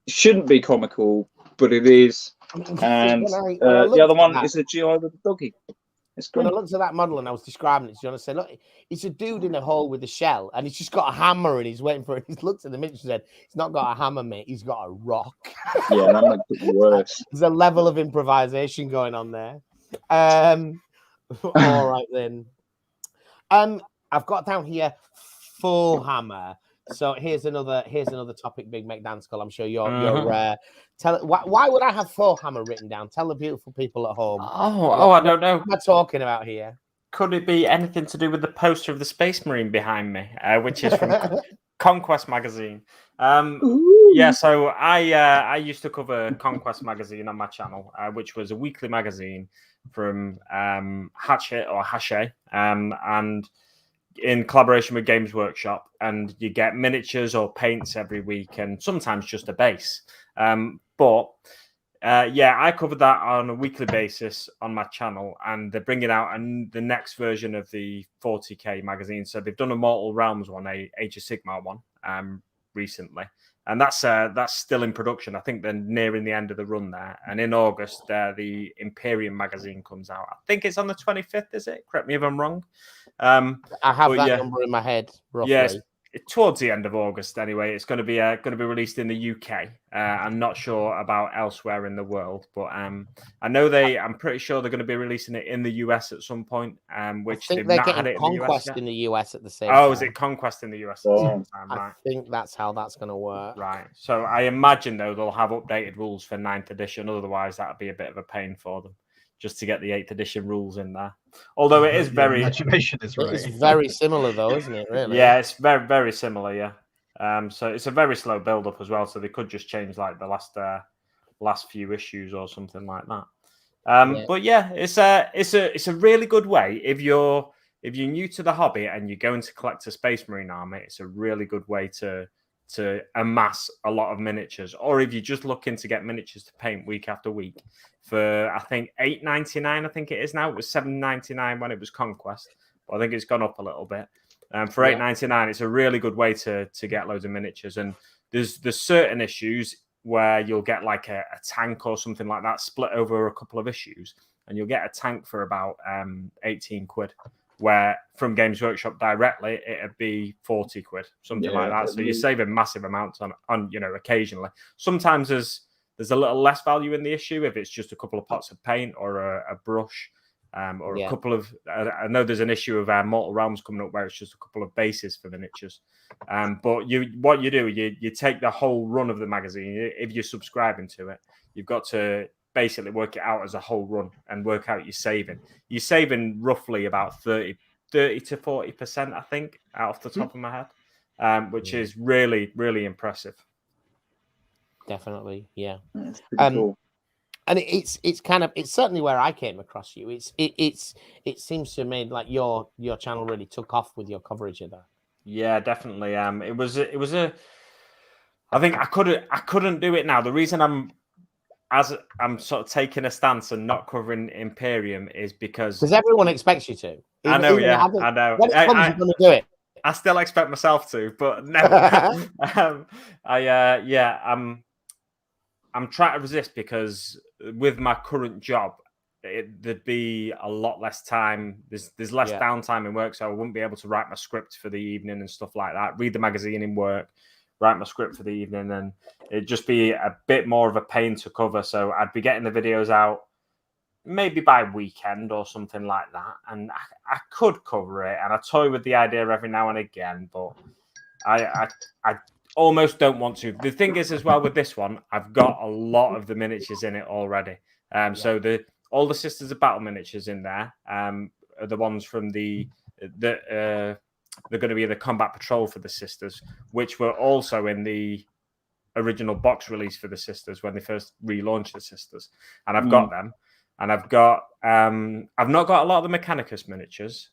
shouldn't be comical, but it is. And the other one is a GI with a doggy. It's great. When I looked at that model and I was describing it to John, I said, look, it's a dude in a hole with a shell, and he's just got a hammer and he's waiting for it. He's looked at the miniature and said, he's not got a hammer, mate. He's got a rock. Yeah, that makes it worse. There's a level of improvisation going on there. All right, then. I've got down here full hammer. So here's another topic, Big Mek Danskull. I'm sure you're why would I have full hammer written down? Tell the beautiful people at home. I don't know. What am I talking about here? Could it be anything to do with the poster of the Space Marine behind me, which is from Conquest magazine? Yeah, so I used to cover Conquest magazine on my channel, which was a weekly magazine from Hachette or Hachette, and in collaboration with Games Workshop, and you get miniatures or paints every week, and sometimes just a base. I covered that on a weekly basis on my channel, and they're bringing out the next version of the 40k magazine. So they've done a Mortal Realms one, a Age of Sigmar one, recently, and that's still in production. I think they're nearing the end of the run there. And in August, the Imperium magazine comes out. I think it's on the 25th. Is it? Correct me if I'm wrong. I have that number in my head. Roughly. Yes. Towards the end of August, anyway. It's going to be released in the UK. I'm not sure about elsewhere in the world, but I know I'm pretty sure they're going to be releasing it in the US at some point. Which they've not had it Conquest in the US at the same time. Oh, is it Conquest in the US at the same time? Right. I think that's how that's going to work. Right. So I imagine though they'll have updated rules for 9th edition. Otherwise, that'd be a bit of a pain for them, just to get the 8th edition rules in there. Although it is very... Imagination is right. It's very similar though, isn't it, really? Yeah, it's very, very similar, yeah. So it's a very slow build-up as well, so they could just change like the last few issues or something like that. But yeah, it's a really good way if you're new to the hobby and you're going to collect a Space Marine army. It's a really good way to amass a lot of miniatures, or if you're just looking to get miniatures to paint week after week for, I think, $8.99. I think it is now. It was $7.99 when it was Conquest, but I think it's gone up a little bit. For $8.99, it's a really good way to get loads of miniatures. And there's certain issues where you'll get like a tank or something like that split over a couple of issues, and you'll get a tank for about 18 quid. Where from Games Workshop directly, it'd be 40 quid, something like that. So you're saving massive amounts on occasionally. Sometimes there's a little less value in the issue if it's just a couple of pots of paint or a brush, or a couple of. I know there's an issue of Mortal Realms coming up where it's just a couple of bases for miniatures. But what you do, you take the whole run of the magazine. If you're subscribing to it, you've got to basically work it out as a whole run and work out your saving. You're saving roughly about 30 to 40%, I think, out off the top of my head, which is really, really impressive. Definitely, yeah. That's pretty cool. And it's certainly where I came across you. It seems to me like your channel really took off with your coverage of that. Yeah, definitely. It was a. I think I couldn't do it now. The reason I'm sort of taking a stance and not covering Imperium is because everyone expects you to. I know. I know. When it comes, you're going to do it. I still expect myself to, but no. I'm trying to resist because with my current job, there'd be a lot less time. There's less downtime in work, so I wouldn't be able to write my script for the evening and stuff like that. Read the magazine in work, write my script for the evening, and it'd just be a bit more of a pain to cover. So I'd be getting the videos out maybe by weekend or something like that, and I could cover it, and I toy with the idea every now and again, but I almost don't want to. The thing is, as well, with this one, I've got a lot of the miniatures in it already. So all the Sisters of Battle miniatures in there are the ones from they're going to be the Combat Patrol for the Sisters, which were also in the original box release for the Sisters when they first relaunched the Sisters. And I've got them. And I've not got a lot of the Mechanicus miniatures.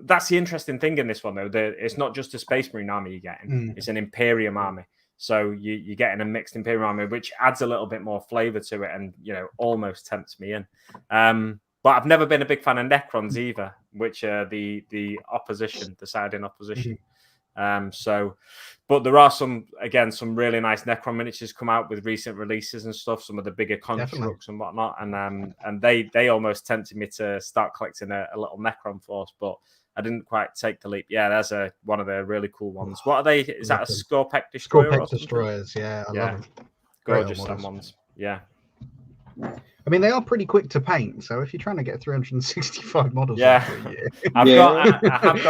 That's the interesting thing in this one, though. It's not just a Space Marine army you're getting; it's an Imperium army. So you're getting a mixed Imperium army, which adds a little bit more flavor to it, and almost tempts me in. But I've never been a big fan of Necrons either, which are the opposition, the side in opposition. But there are some really nice Necron miniatures come out with recent releases and stuff. Some of the bigger constructs and whatnot, and they almost tempted me to start collecting a little Necron force, but I didn't quite take the leap. Yeah, that's one of the really cool ones. What are they? Is that a Scorpec Destroyer? Scorpec Destroyers, yeah, I love them. Gorgeous ones. Yeah. I mean, they are pretty quick to paint. So if you're trying to get 365 models, for a year, I have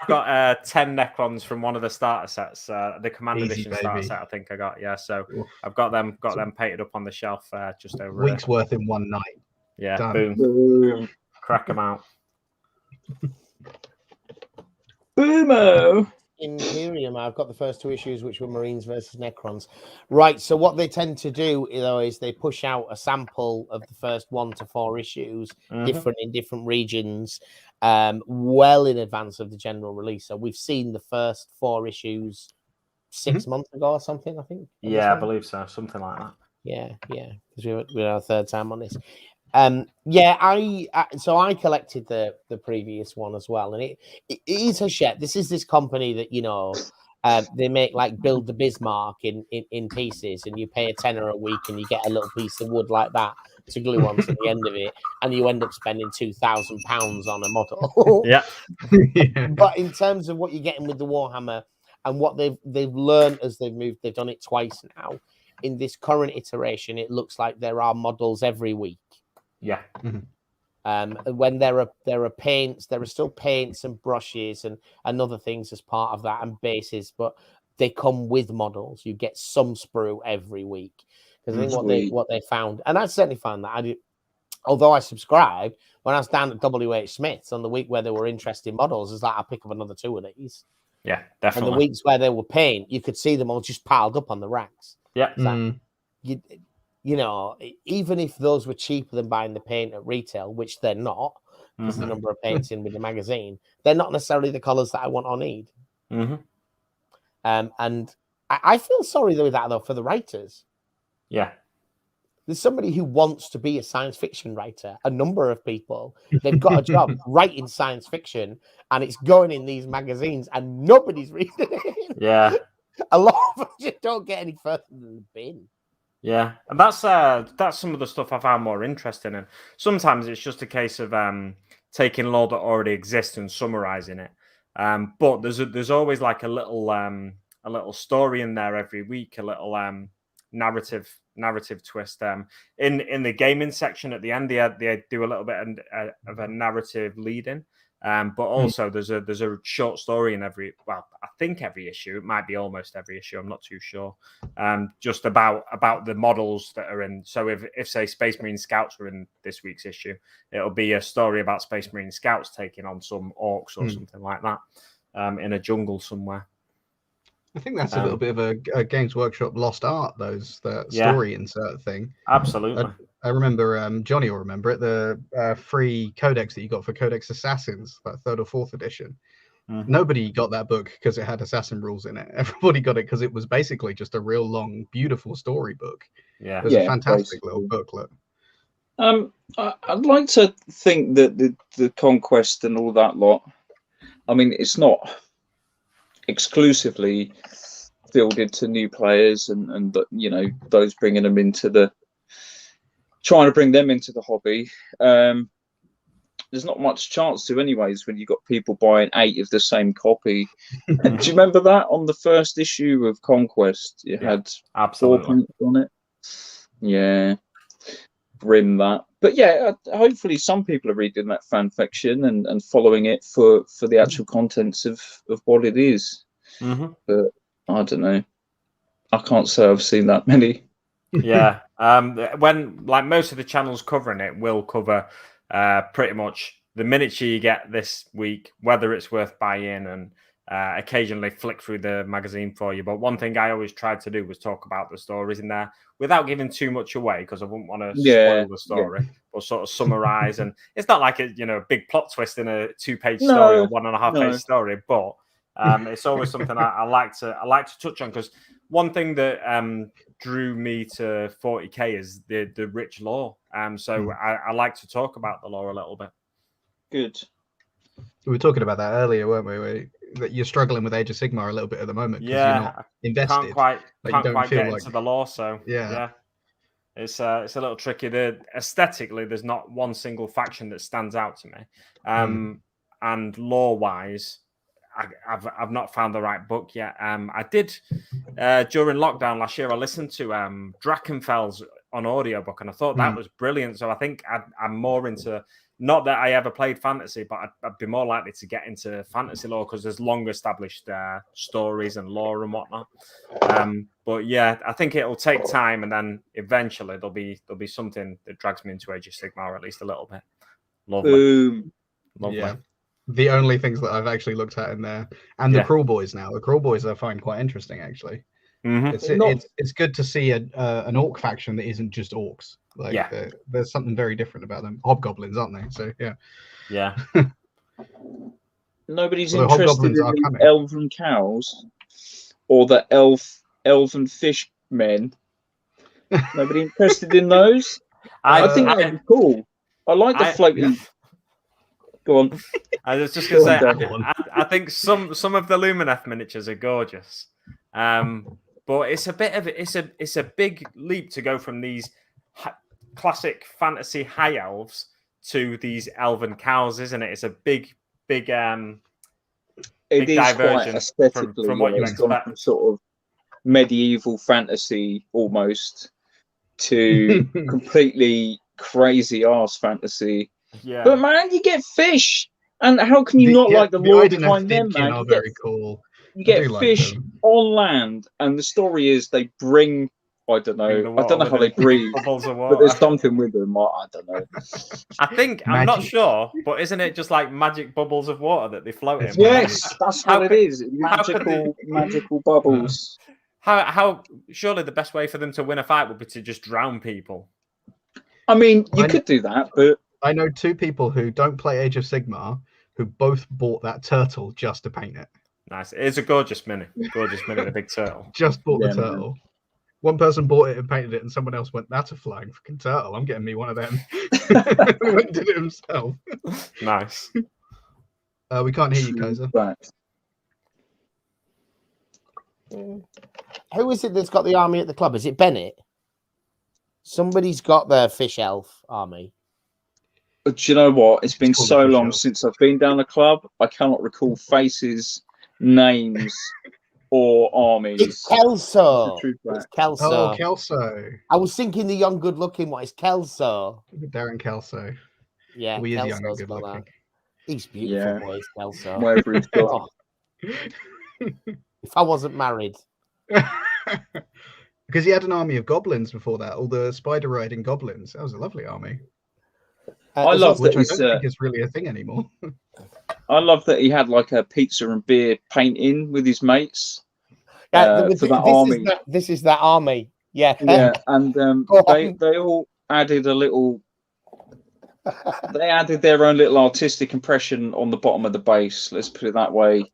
got 10 Necrons from one of the starter sets, the Command Edition starter set. I think I got So I've got them painted up on the shelf just over a week's worth in one night. Yeah, done. Boom, crack them out. Boomo. Imperium, I've got the first 2 issues, which were Marines versus Necrons. Right, so what they tend to do, is they push out a sample of the first 1 to 4 issues, different in different regions, well in advance of the general release. So we've seen the first 4 issues 6 months ago or something, I think. Yeah, I believe so, something like that. Yeah, because we're our 3rd time on this. So I collected the previous one as well, and it is a shit. This is this company that they make like build the Bismarck in pieces, and you pay $10 a week, and you get a little piece of wood like that to glue onto the end of it, and you end up spending £2,000 on a model. Yeah. But in terms of what you're getting with the Warhammer and what they've learned as they've moved, they've done it twice now. In this current iteration, it looks like there are models every week. Yeah. When there are paints, there are still paints and brushes and other things as part of that, and bases, but they come with models. You get some sprue every week. Because I think what they found, and I certainly found that although I subscribed, when I was down at WH Smith's on the week where they were interesting models, it's like I'll pick up another 2 of these. Yeah, definitely. And the weeks where they were paint, you could see them all just piled up on the racks. Yeah. Even if those were cheaper than buying the paint at retail, which they're not, because the number of paints in with the magazine, they're not necessarily the colours that I want or need. And I feel sorry with that, though, for the writers. Yeah. There's somebody who wants to be a science fiction writer, a number of people. They've got a job writing science fiction, and it's going in these magazines, and nobody's reading it. Yeah. A lot of them just don't get any further than the bin. Yeah, and that's some of the stuff I found more interesting. And sometimes it's just a case of taking law that already exists and summarizing it. But there's always like a little story in there every week, a little narrative twist. In the gaming section at the end, they do a little bit of a narrative lead-in. But also there's a short story in every, well, I think every issue. It might be almost every issue. I'm not too sure. Just about the models that are in. So if say Space Marine Scouts were in this week's issue, it'll be a story about Space Marine Scouts taking on some orcs or something like that in a jungle somewhere. I think that's a little bit of a Games Workshop lost art, the story insert thing. Absolutely. I remember, Johnny will remember it, the free codex that you got for Codex Assassins, that 3rd or 4th edition. Nobody got that book because it had assassin rules in it. Everybody got it because it was basically just a real long, beautiful storybook. Yeah. It was a fantastic little booklet. I'd like to think that the Conquest and all that lot, I mean, it's not exclusively fielded to new players and you know, those bringing them into trying to bring them into the hobby. There's not much chance to anyways when you've got people buying 8 of the same copy. Do you remember that on the first issue of Conquest? You had 4 prints on it. Yeah, grim that. But yeah, hopefully some people are reading that fan fiction and following it for the actual contents of what it is. But I don't know. I can't say I've seen that many. Yeah. When like most of the channels covering it will cover pretty much the miniature you get this week, whether it's worth buying, and occasionally flick through the magazine for you. But one thing I always tried to do was talk about the stories in there without giving too much away, because I wouldn't want to spoil the story, but sort of summarize. And it's not like a big plot twist in a 2-page story or 1.5-page story, but it's always something I like to touch on, because one thing that drew me to 40k is the rich lore. So I like to talk about the lore a little bit. Good. We were talking about that earlier, weren't we? That you're struggling with Age of Sigmar a little bit at the moment because you're not invested. Can't quite get like... into the lore. So yeah. It's a little tricky. Aesthetically, there's not one single faction that stands out to me. And lore-wise, I've not found the right book yet. I did during lockdown last year. I listened to Drachenfels on audiobook, and I thought that was brilliant. So I think I'm more into, not that I ever played fantasy, but I'd be more likely to get into fantasy lore because there's long established stories and lore and whatnot. But yeah, I think it'll take time, and then eventually there'll be something that drags me into Age of Sigmar at least a little bit. Lovely. Yeah. The only things that I've actually looked at in there, and the Crawl Boys now. The Crawl Boys I find quite interesting, actually. It's good to see an orc faction that isn't just orcs. Like there's something very different about them. Hobgoblins, aren't they? So yeah. Nobody's interested in the elven cows or the elven fish men. Nobody interested in those. I think that'd be cool. I like the floating. Go on. I was just going to say, I think some of the Lumineth miniatures are gorgeous, but it's a bit of it's a big leap to go from these classic fantasy high elves to these elven cows, isn't it? It's a big diversion from what you expect. From sort of medieval fantasy almost to completely crazy arse fantasy. Yeah, but man, you get fish, and how can you not like the lore behind them, man? Are very cool. You get fish on land, and the story is they bring. I don't know how they breathe, but there's something with them. I don't know. I'm not sure, but isn't it just like magic bubbles of water that they float in? Yes, that's what it is. Magical bubbles. How surely the best way for them to win a fight would be to just drown people. I mean, you could do that, but I know 2 people who don't play Age of Sigmar who both bought that turtle just to paint it. Nice. It's a gorgeous mini. The big turtle. Just bought the turtle. Man. One person bought it and painted it, and someone else went, "That's a flying fucking turtle. I'm getting me one of them." Went and did it himself. Nice. We can't hear you, Kaiser. Right. Who is it that's got the army at the club? Is it Bennett? Somebody's got their fish elf army. But do you know what? It's been so long since I've been down the club. I cannot recall faces, names, or armies. It's Kelso. It's Kelso. Oh, Kelso. I was thinking the young, good-looking one. It's Kelso. Darren Kelso. Yeah, he is young and good-looking. He's beautiful, boy, Kelso. Whatever he's got. Oh. If I wasn't married. Because he had an army of goblins before that, all the spider riding goblins. That was a lovely army. I love that I don't think it's really a thing anymore. I love that he had like a pizza and beer painting with his mates. Yeah, for that army. This is that army. Yeah. Yeah, and they all added a little. They added their own little artistic impression on the bottom of the base. Let's put it that way.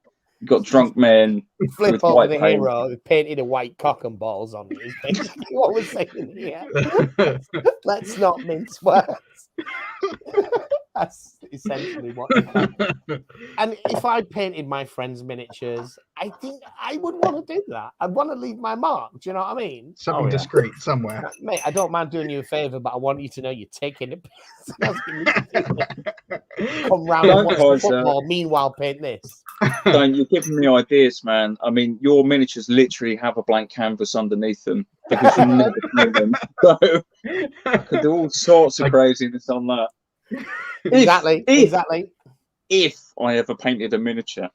You've got drunk men Flip with over white the paint. hero, painted a white cock and balls on it. Is basically what we're saying here. Let's not mince words. That's essentially what. And if I painted my friends' miniatures, I think I would want to do that. I'd want to leave my mark. Do you know what I mean? Something discreet somewhere. Mate, I don't mind doing you a favour, but I want you to know you're taking a piss. Come round and watch the football, meanwhile paint this. Don't, you're giving me ideas, man. I mean, your miniatures literally have a blank canvas underneath them because you never paint them. So I could do all sorts of craziness on that. Exactly. If I ever painted a miniature.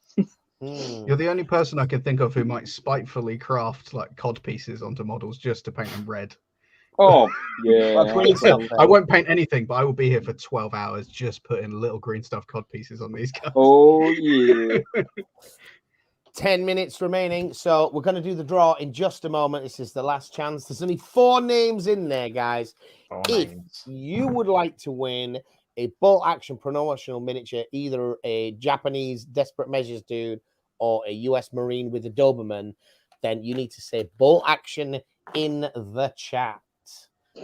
You're the only person I can think of who might spitefully craft like cod pieces onto models just to paint them red. Oh, yeah. I won't paint anything, but I will be here for 12 hours just putting little green stuff cod pieces on these guys. Oh, yeah. 10 minutes remaining, so we're going to do the draw in just a moment. This is the last chance. There's only 4 names in there, guys. If you would like to win a bolt action promotional miniature, either a Japanese Desperate Measures dude or a US Marine with a Doberman, then you need to say bolt action in the chat.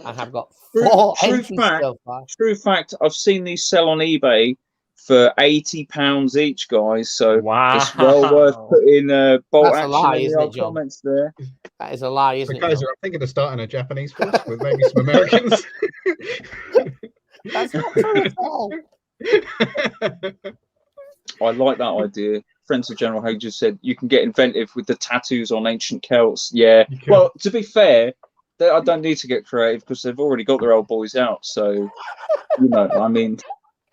I have got 4 entries so far. True fact, I've seen these sell on eBay for £80 each, guys. So it's well worth putting bolt That's action lie, in isn't the it, comments there. That is a lie, isn't it? Guys, I'm thinking of starting a Japanese force with maybe some Americans. That's not true at all. I like that idea. Friends of General Hogue just said you can get inventive with the tattoos on ancient Celts. Yeah. Well, to be fair, I don't need to get creative because they've already got their old boys out. So, you know, I mean.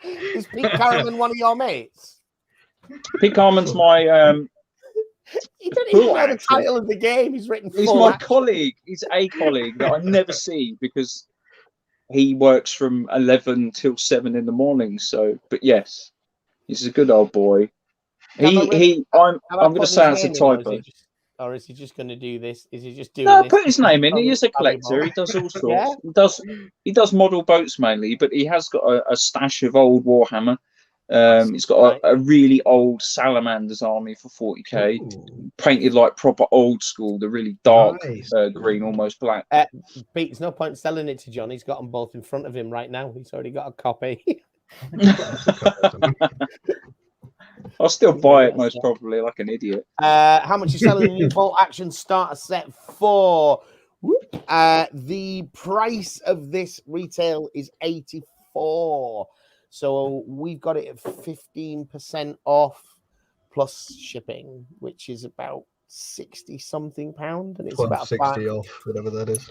Is Pete Carriman one of your mates? Pete Carman's my. He didn't even know the title of the game. He's written. He's my colleague. He's a colleague that I never see because he works from 11 till 7 in the morning. So, but yes, he's a good old boy. I'm going to say it's a typo. Or is he just going to do this? Is he just doing no, this? Put his name in. He is a collector. He does all sorts. Yeah? He does model boats mainly, but he has got a stash of old Warhammer. He's got a really old Salamander's army for 40k, painted like proper old school, the really dark green, almost black. Pete, there's no point selling it to John. He's got them both in front of him right now. He's already got a copy. I'll still buy it most probably, like an idiot. How much you selling the new bolt action starter set for? The price of this retail is $84. So we've got it at 15% off plus shipping, which is about £60-something, and it's about 60 off, whatever that is.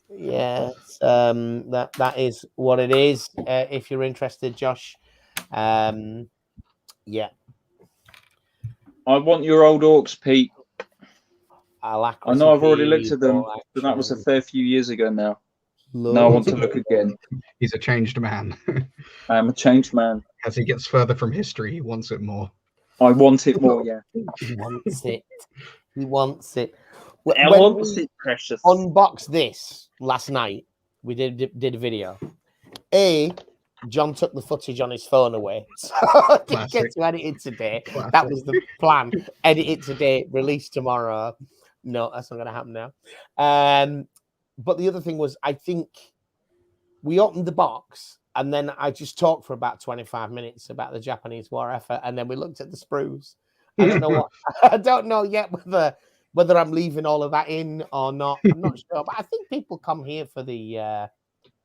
Yeah, that is what it is. If you're interested, Josh, yeah. I want your old Orks, Pete. I know I've already looked at them, but that was a fair few years ago now. Now I want to look again. He's a changed man. I'm a changed man. As he gets further from history, he wants it more. I want it more, yeah. He wants it. He wants it. I want it, precious. Unboxed this last night. We did a video. John took the footage on his phone away, so I didn't get to edit it today. Classic. That was the plan. Edit it today, release tomorrow. No, that's not going to happen now. But the other thing was, I think we opened the box and then I just talked for about 25 minutes about the Japanese war effort, and then we looked at the sprues. I don't know what. I don't know yet whether I'm leaving all of that in or not. I'm not sure, but I think people come here for the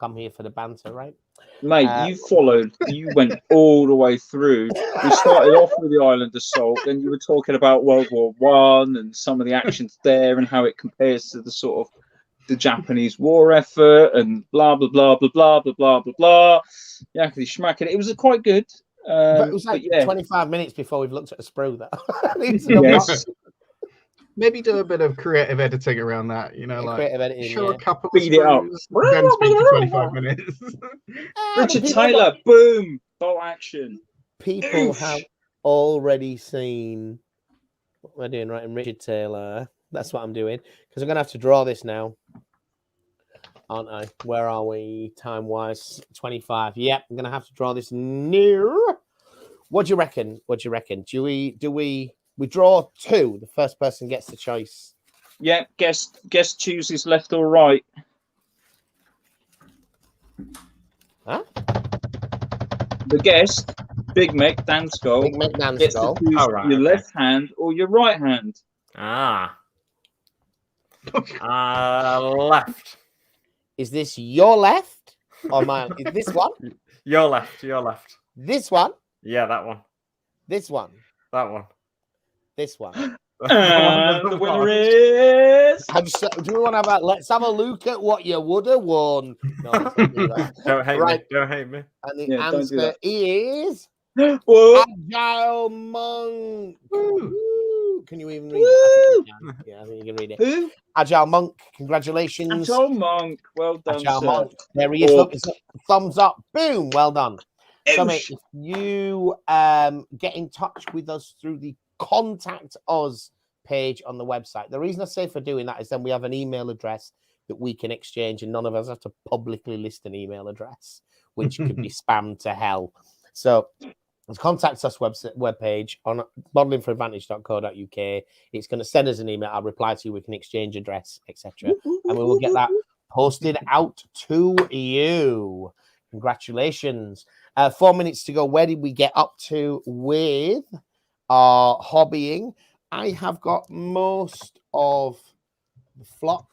banter, right? Mate, you went all the way through. We started off with the island assault, then you were talking about World War One and some of the actions there and how it compares to the sort of the Japanese war effort and blah blah blah blah blah blah blah blah blah. Yakety schmackety. It was quite good. But it was like yeah. 25 minutes before we've looked at a sprue, though. Yes. Maybe do a bit of creative editing around that, you know, like creative editing, show yeah. a couple Speed of it up. screws, then speak for 25 minutes. Richard Taylor, boom, bolt action. People have already seen what we're doing, right? And Richard Taylor, that's what I'm doing, because I'm gonna have to draw this now, aren't I? Where are we time wise? 25. Yep, I'm gonna have to draw this near. What do you reckon? What do you reckon? Do we draw two? The first person gets the choice. Yeah, guest chooses left or right. Huh? The guest, Big Mek Danskull, Big Mek gets to Danskull. choose your left hand or your right hand. Left. Is this your left or mine? Is this one? Your left. Your left. This one? Yeah, that one. This one? That one. This one? And the winner is. Do we want to have a? Let's have a look at what you would have won. No, let's not do that. Don't hate Right. me. Don't hate me. And the Yeah, don't do answer that. is Whoa. Agile Monk. Woo. Can you even read that? I think you can. Yeah, I think you can read it. Who? Agile Monk, congratulations. Agile Monk. Well done, Agile sir. Monk. There he is. Look, it's a thumbs up. Boom. Well done. So, mate, Ouch. if you get in touch with us through the Contact Us page on the website, the reason I say for doing that is then we have an email address that we can exchange, and none of us have to publicly list an email address, which could be spammed to hell. So, Contact Us webpage on modelingforadvantage.co.uk. It's going to send us an email. I'll reply to you. We can exchange address, etc. And we will get that posted out to you. Congratulations. 4 minutes to go. Where did we get up to with our hobbying? I have got most of the flock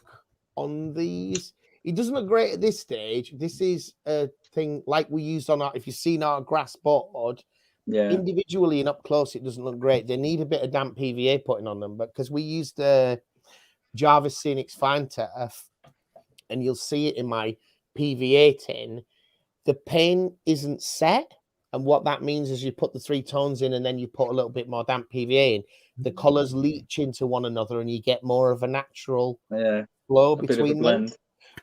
on these. It doesn't look great at this stage. This is a thing like we used on our, if you've seen our grass board, Yeah. individually and up close, it doesn't look great. They need a bit of damp PVA putting on them, but because we used the Jarvis Scenics Fine Turf, and you'll see it in my PVA tin, the paint isn't set. And what that means is you put the 3 tones in and then you put a little bit more damp PVA in. The colours leach into one another and you get more of a natural flow between them.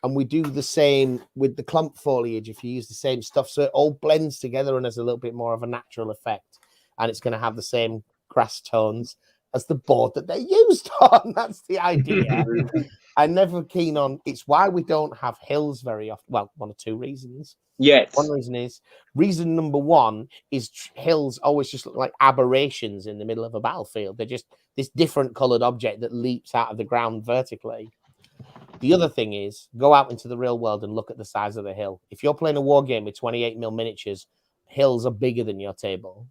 And we do the same with the clump foliage if you use the same stuff. So it all blends together and has a little bit more of a natural effect. And it's going to have the same grass tones as the board that they used on. That's the idea. I'm never keen on, it's why we don't have hills very often. Well, one or two reasons. Yes. One reason number one is hills always just look like aberrations in the middle of a battlefield. They're just this different colored object that leaps out of the ground vertically. The other thing is go out into the real world and look at the size of the hill. If you're playing a war game with 28mm miniatures, hills are bigger than your table.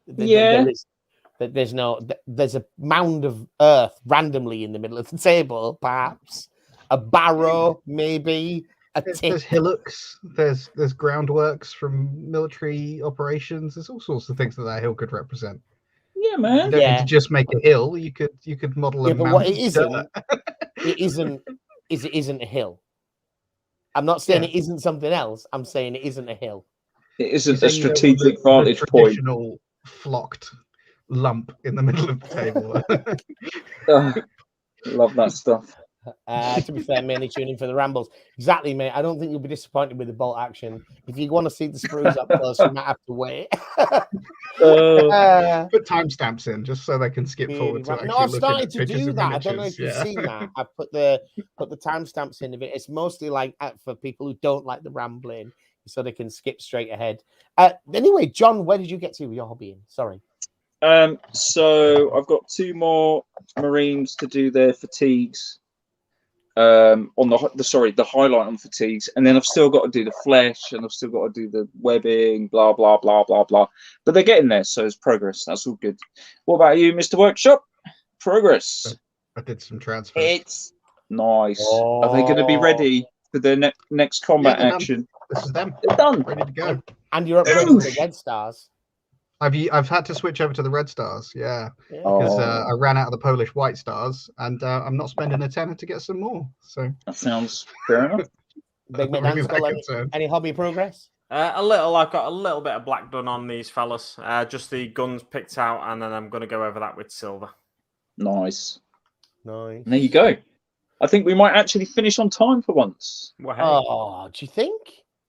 There's a mound of earth randomly in the middle of the table, perhaps a barrow, maybe a tip. There's hillocks, there's groundworks from military operations. There's all sorts of things that hill could represent. Yeah, man. You don't need to just make a hill. You could model a but what it isn't, it isn't a hill. I'm not saying it isn't something else. I'm saying it isn't a hill. It isn't a strategic vantage point. Traditional flocked lump in the middle of the table. Love that stuff. To be fair, mainly tuning for the rambles. Exactly, mate. I don't think you'll be disappointed with the bolt action. If you want to see the sprues up close, you might have to wait. Put timestamps in just so they can skip forward. No, I've started to do that. I don't know if you've seen that. I put the timestamps in of it. It's mostly like for people who don't like the rambling, so they can skip straight ahead. Anyway, John, where did you get to with your hobbying? Sorry. So I've got 2 more Marines to do their fatigues. On the highlight on fatigues, and then I've still got to do the flesh, and I've still got to do the webbing, blah blah blah blah blah. But they're getting there, so it's progress. That's all good. What about you, Mr. Workshop? Progress. I did some transfers. It's nice. Are they going to be ready for their next combat action? This is them. They're done, ready to go. And you're upgrading to Red Stars. I've had to switch over to the Red Stars, because I ran out of the Polish White Stars, and I'm not spending a tenner to get some more. So that sounds fair enough. Big Mek Danskull, any hobby progress? A little. I've got a little bit of black done on these fellas. Just the guns picked out, and then I'm going to go over that with silver. Nice. Nice. There you go. I think we might actually finish on time for once. Well, hey. Oh, do you think?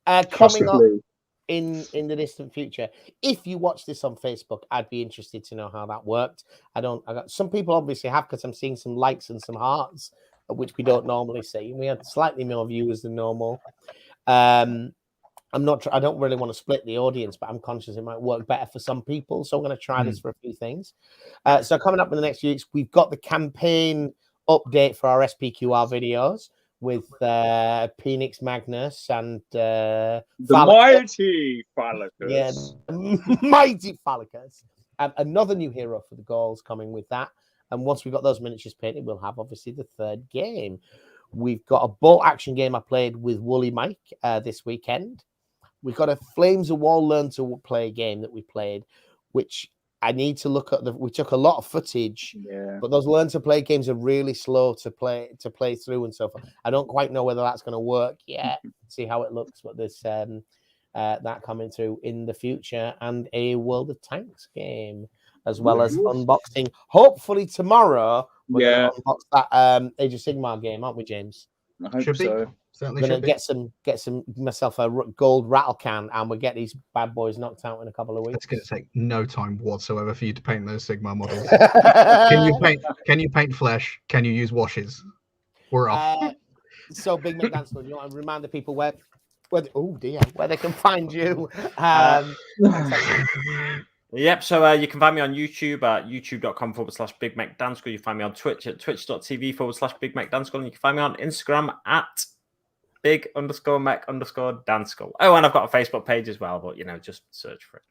Coming up Possibly. in the distant future, if you watch this on Facebook, I'd be interested to know how that worked. I got some people obviously have, because I'm seeing some likes and some hearts, which we don't normally see. We had slightly more viewers than normal. I don't really want to split the audience, but I'm conscious it might work better for some people. So I'm going to try this for a few things. So coming up in the next few weeks, we've got the campaign update for our SPQR videos with Phoenix Magnus and the mighty Phallicus. Yeah, mighty Phallicus. Another new hero for the goals coming with that. And once we've got those miniatures painted, we'll have obviously the third game. We've got a bolt action game I played with Woolly Mike this weekend. We've got a Flames of War Learn to Play game that we played, which I need to look at. We took a lot of footage, but those Learn to Play games are really slow to play through and so forth. I don't quite know whether that's going to work yet. See how it looks, but there's that coming through in the future, and a World of Tanks game, as well as unboxing. Hopefully tomorrow we're going to unbox that Age of Sigmar game, aren't we, James? I hope so. Certainly We're gonna get myself a gold rattle can, and we'll get these bad boys knocked out in a couple of weeks. It's going to take no time whatsoever for you to paint those Sigmar models. Can you paint flesh? Can you use washes? We're off. So, Big Mek Danskull, do you want to remind the people where they can find you? Yep, so you can find me on YouTube at youtube.com/Big Mek Danskull. You can find me on Twitch at twitch.tv/Big Mek Danskull. And you can find me on Instagram at Big_Mek_Danskull. Oh, and I've got a Facebook page as well, but just search for it.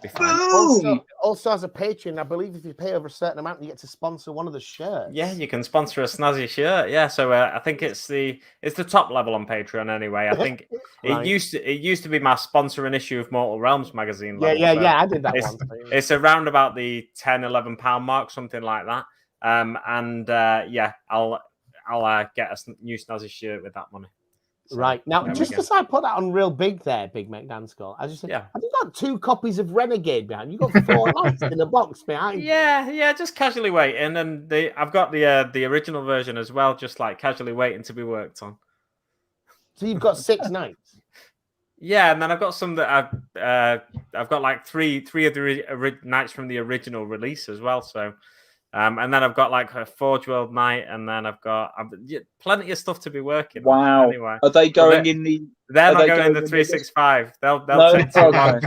Be fine. Also, as a patron, I believe if you pay over a certain amount, you get to sponsor one of the shirts. Yeah, you can sponsor a snazzy shirt. Yeah, so I think it's the top level on Patreon anyway. I think Right. it used to be my sponsor an issue of Mortal Realms magazine. Yeah, level, I did that once. It's around about the £10-11 mark, something like that. I'll get a new snazzy shirt with that money. So, right now, just as I put that on real big there, Big Mek Danskull, I just said, have you got 2 copies of Renegade behind you? Got 4 lights in a box behind you. Yeah, just casually waiting, and I've got the original version as well, just like casually waiting to be worked on. So you've got 6 knights. Yeah, and then I've got some that I've got like three of the knights from the original release as well. So. And then I've got like a Forge World Knight, and then I've got plenty of stuff to be working. Wow! On anyway, are they going in the? They're not going in the 365. They'll take too long.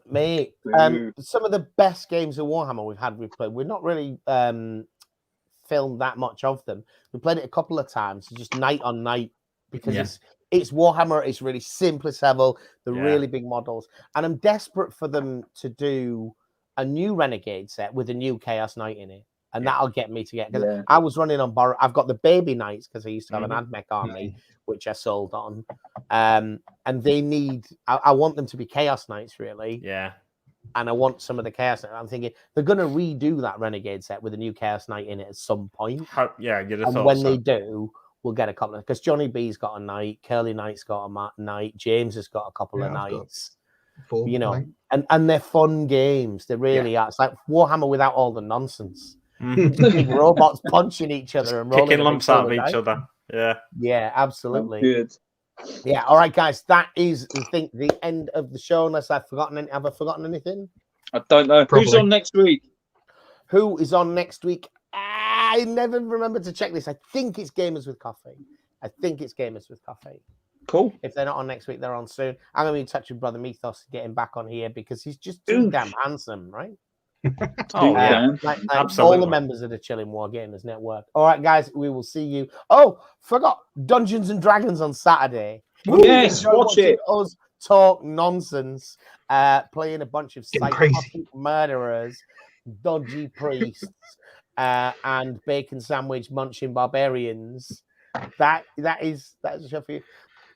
Mate, some of the best games of Warhammer we've played. We've not really filmed that much of them. We played it a couple of times, just night on night, because it's Warhammer. It's really simple as hell. The really big models, and I'm desperate for them to do a new Renegade set with a new Chaos Knight in it, and that'll get me to get. Because I was running on borrow. I've got the baby knights because I used to have an AdMech army, which I sold on, and they need. I want them to be Chaos Knights, really. Yeah. And I want some of the Chaos Knight. I'm thinking they're going to redo that Renegade set with a new Chaos Knight in it at some point. And when they do, we'll get a couple of, because Johnny B's got a knight, Curly Knight's got a knight, James has got a couple of knights. 4, and they're fun games. They really are. It's like Warhammer without all the nonsense. Big robots punching each other and kicking lumps out of each other. Yeah, absolutely. Good. Yeah. All right, guys. That is, I think, the end of the show. Unless have I forgotten anything? I don't know. Probably. Who's on next week? Who is on next week? I never remember to check this. I think it's Gamers with Coffee. Cool. If they're not on next week, they're on soon. I'm going to be in touch with Brother Mythos to get him back on here because he's just too damn handsome, right? Like all the members of the Chilling War Gamers Network. All right, guys, we will see you. Oh, forgot Dungeons and Dragons on Saturday. Yes, watch it. Us talk nonsense, playing a bunch of psychotic murderers, dodgy priests, and bacon sandwich munching barbarians. That is a show for you.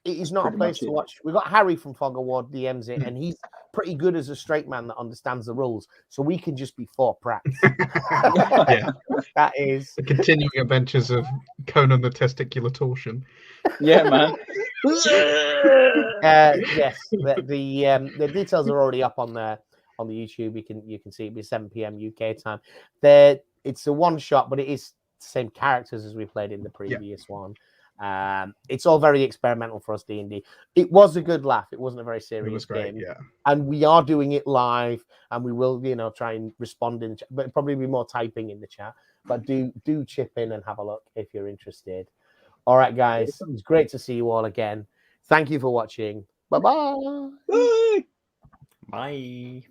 it is not Pretty a place much to it. watch. We've got Harry from Fog Award DMs it, and he's pretty good as a straight man that understands the rules. So we can just be four prats. Yeah, That is the continuing adventures of Conan the Testicular Torsion. Yeah, man. yes. The details are already up on the YouTube. You can see it be 7 p.m. UK time. It's a one shot, but it is the same characters as we played in the previous one. It's all very experimental for us, D&D. It was a good laugh. It wasn't a very serious It was great, game. yeah. And we are doing it live, and we will, try and respond in chat, but probably be more typing in the chat. But do chip in and have a look if you're interested. All right, guys. It's great to see you all again. Thank you for watching. Bye-bye. Bye. Bye.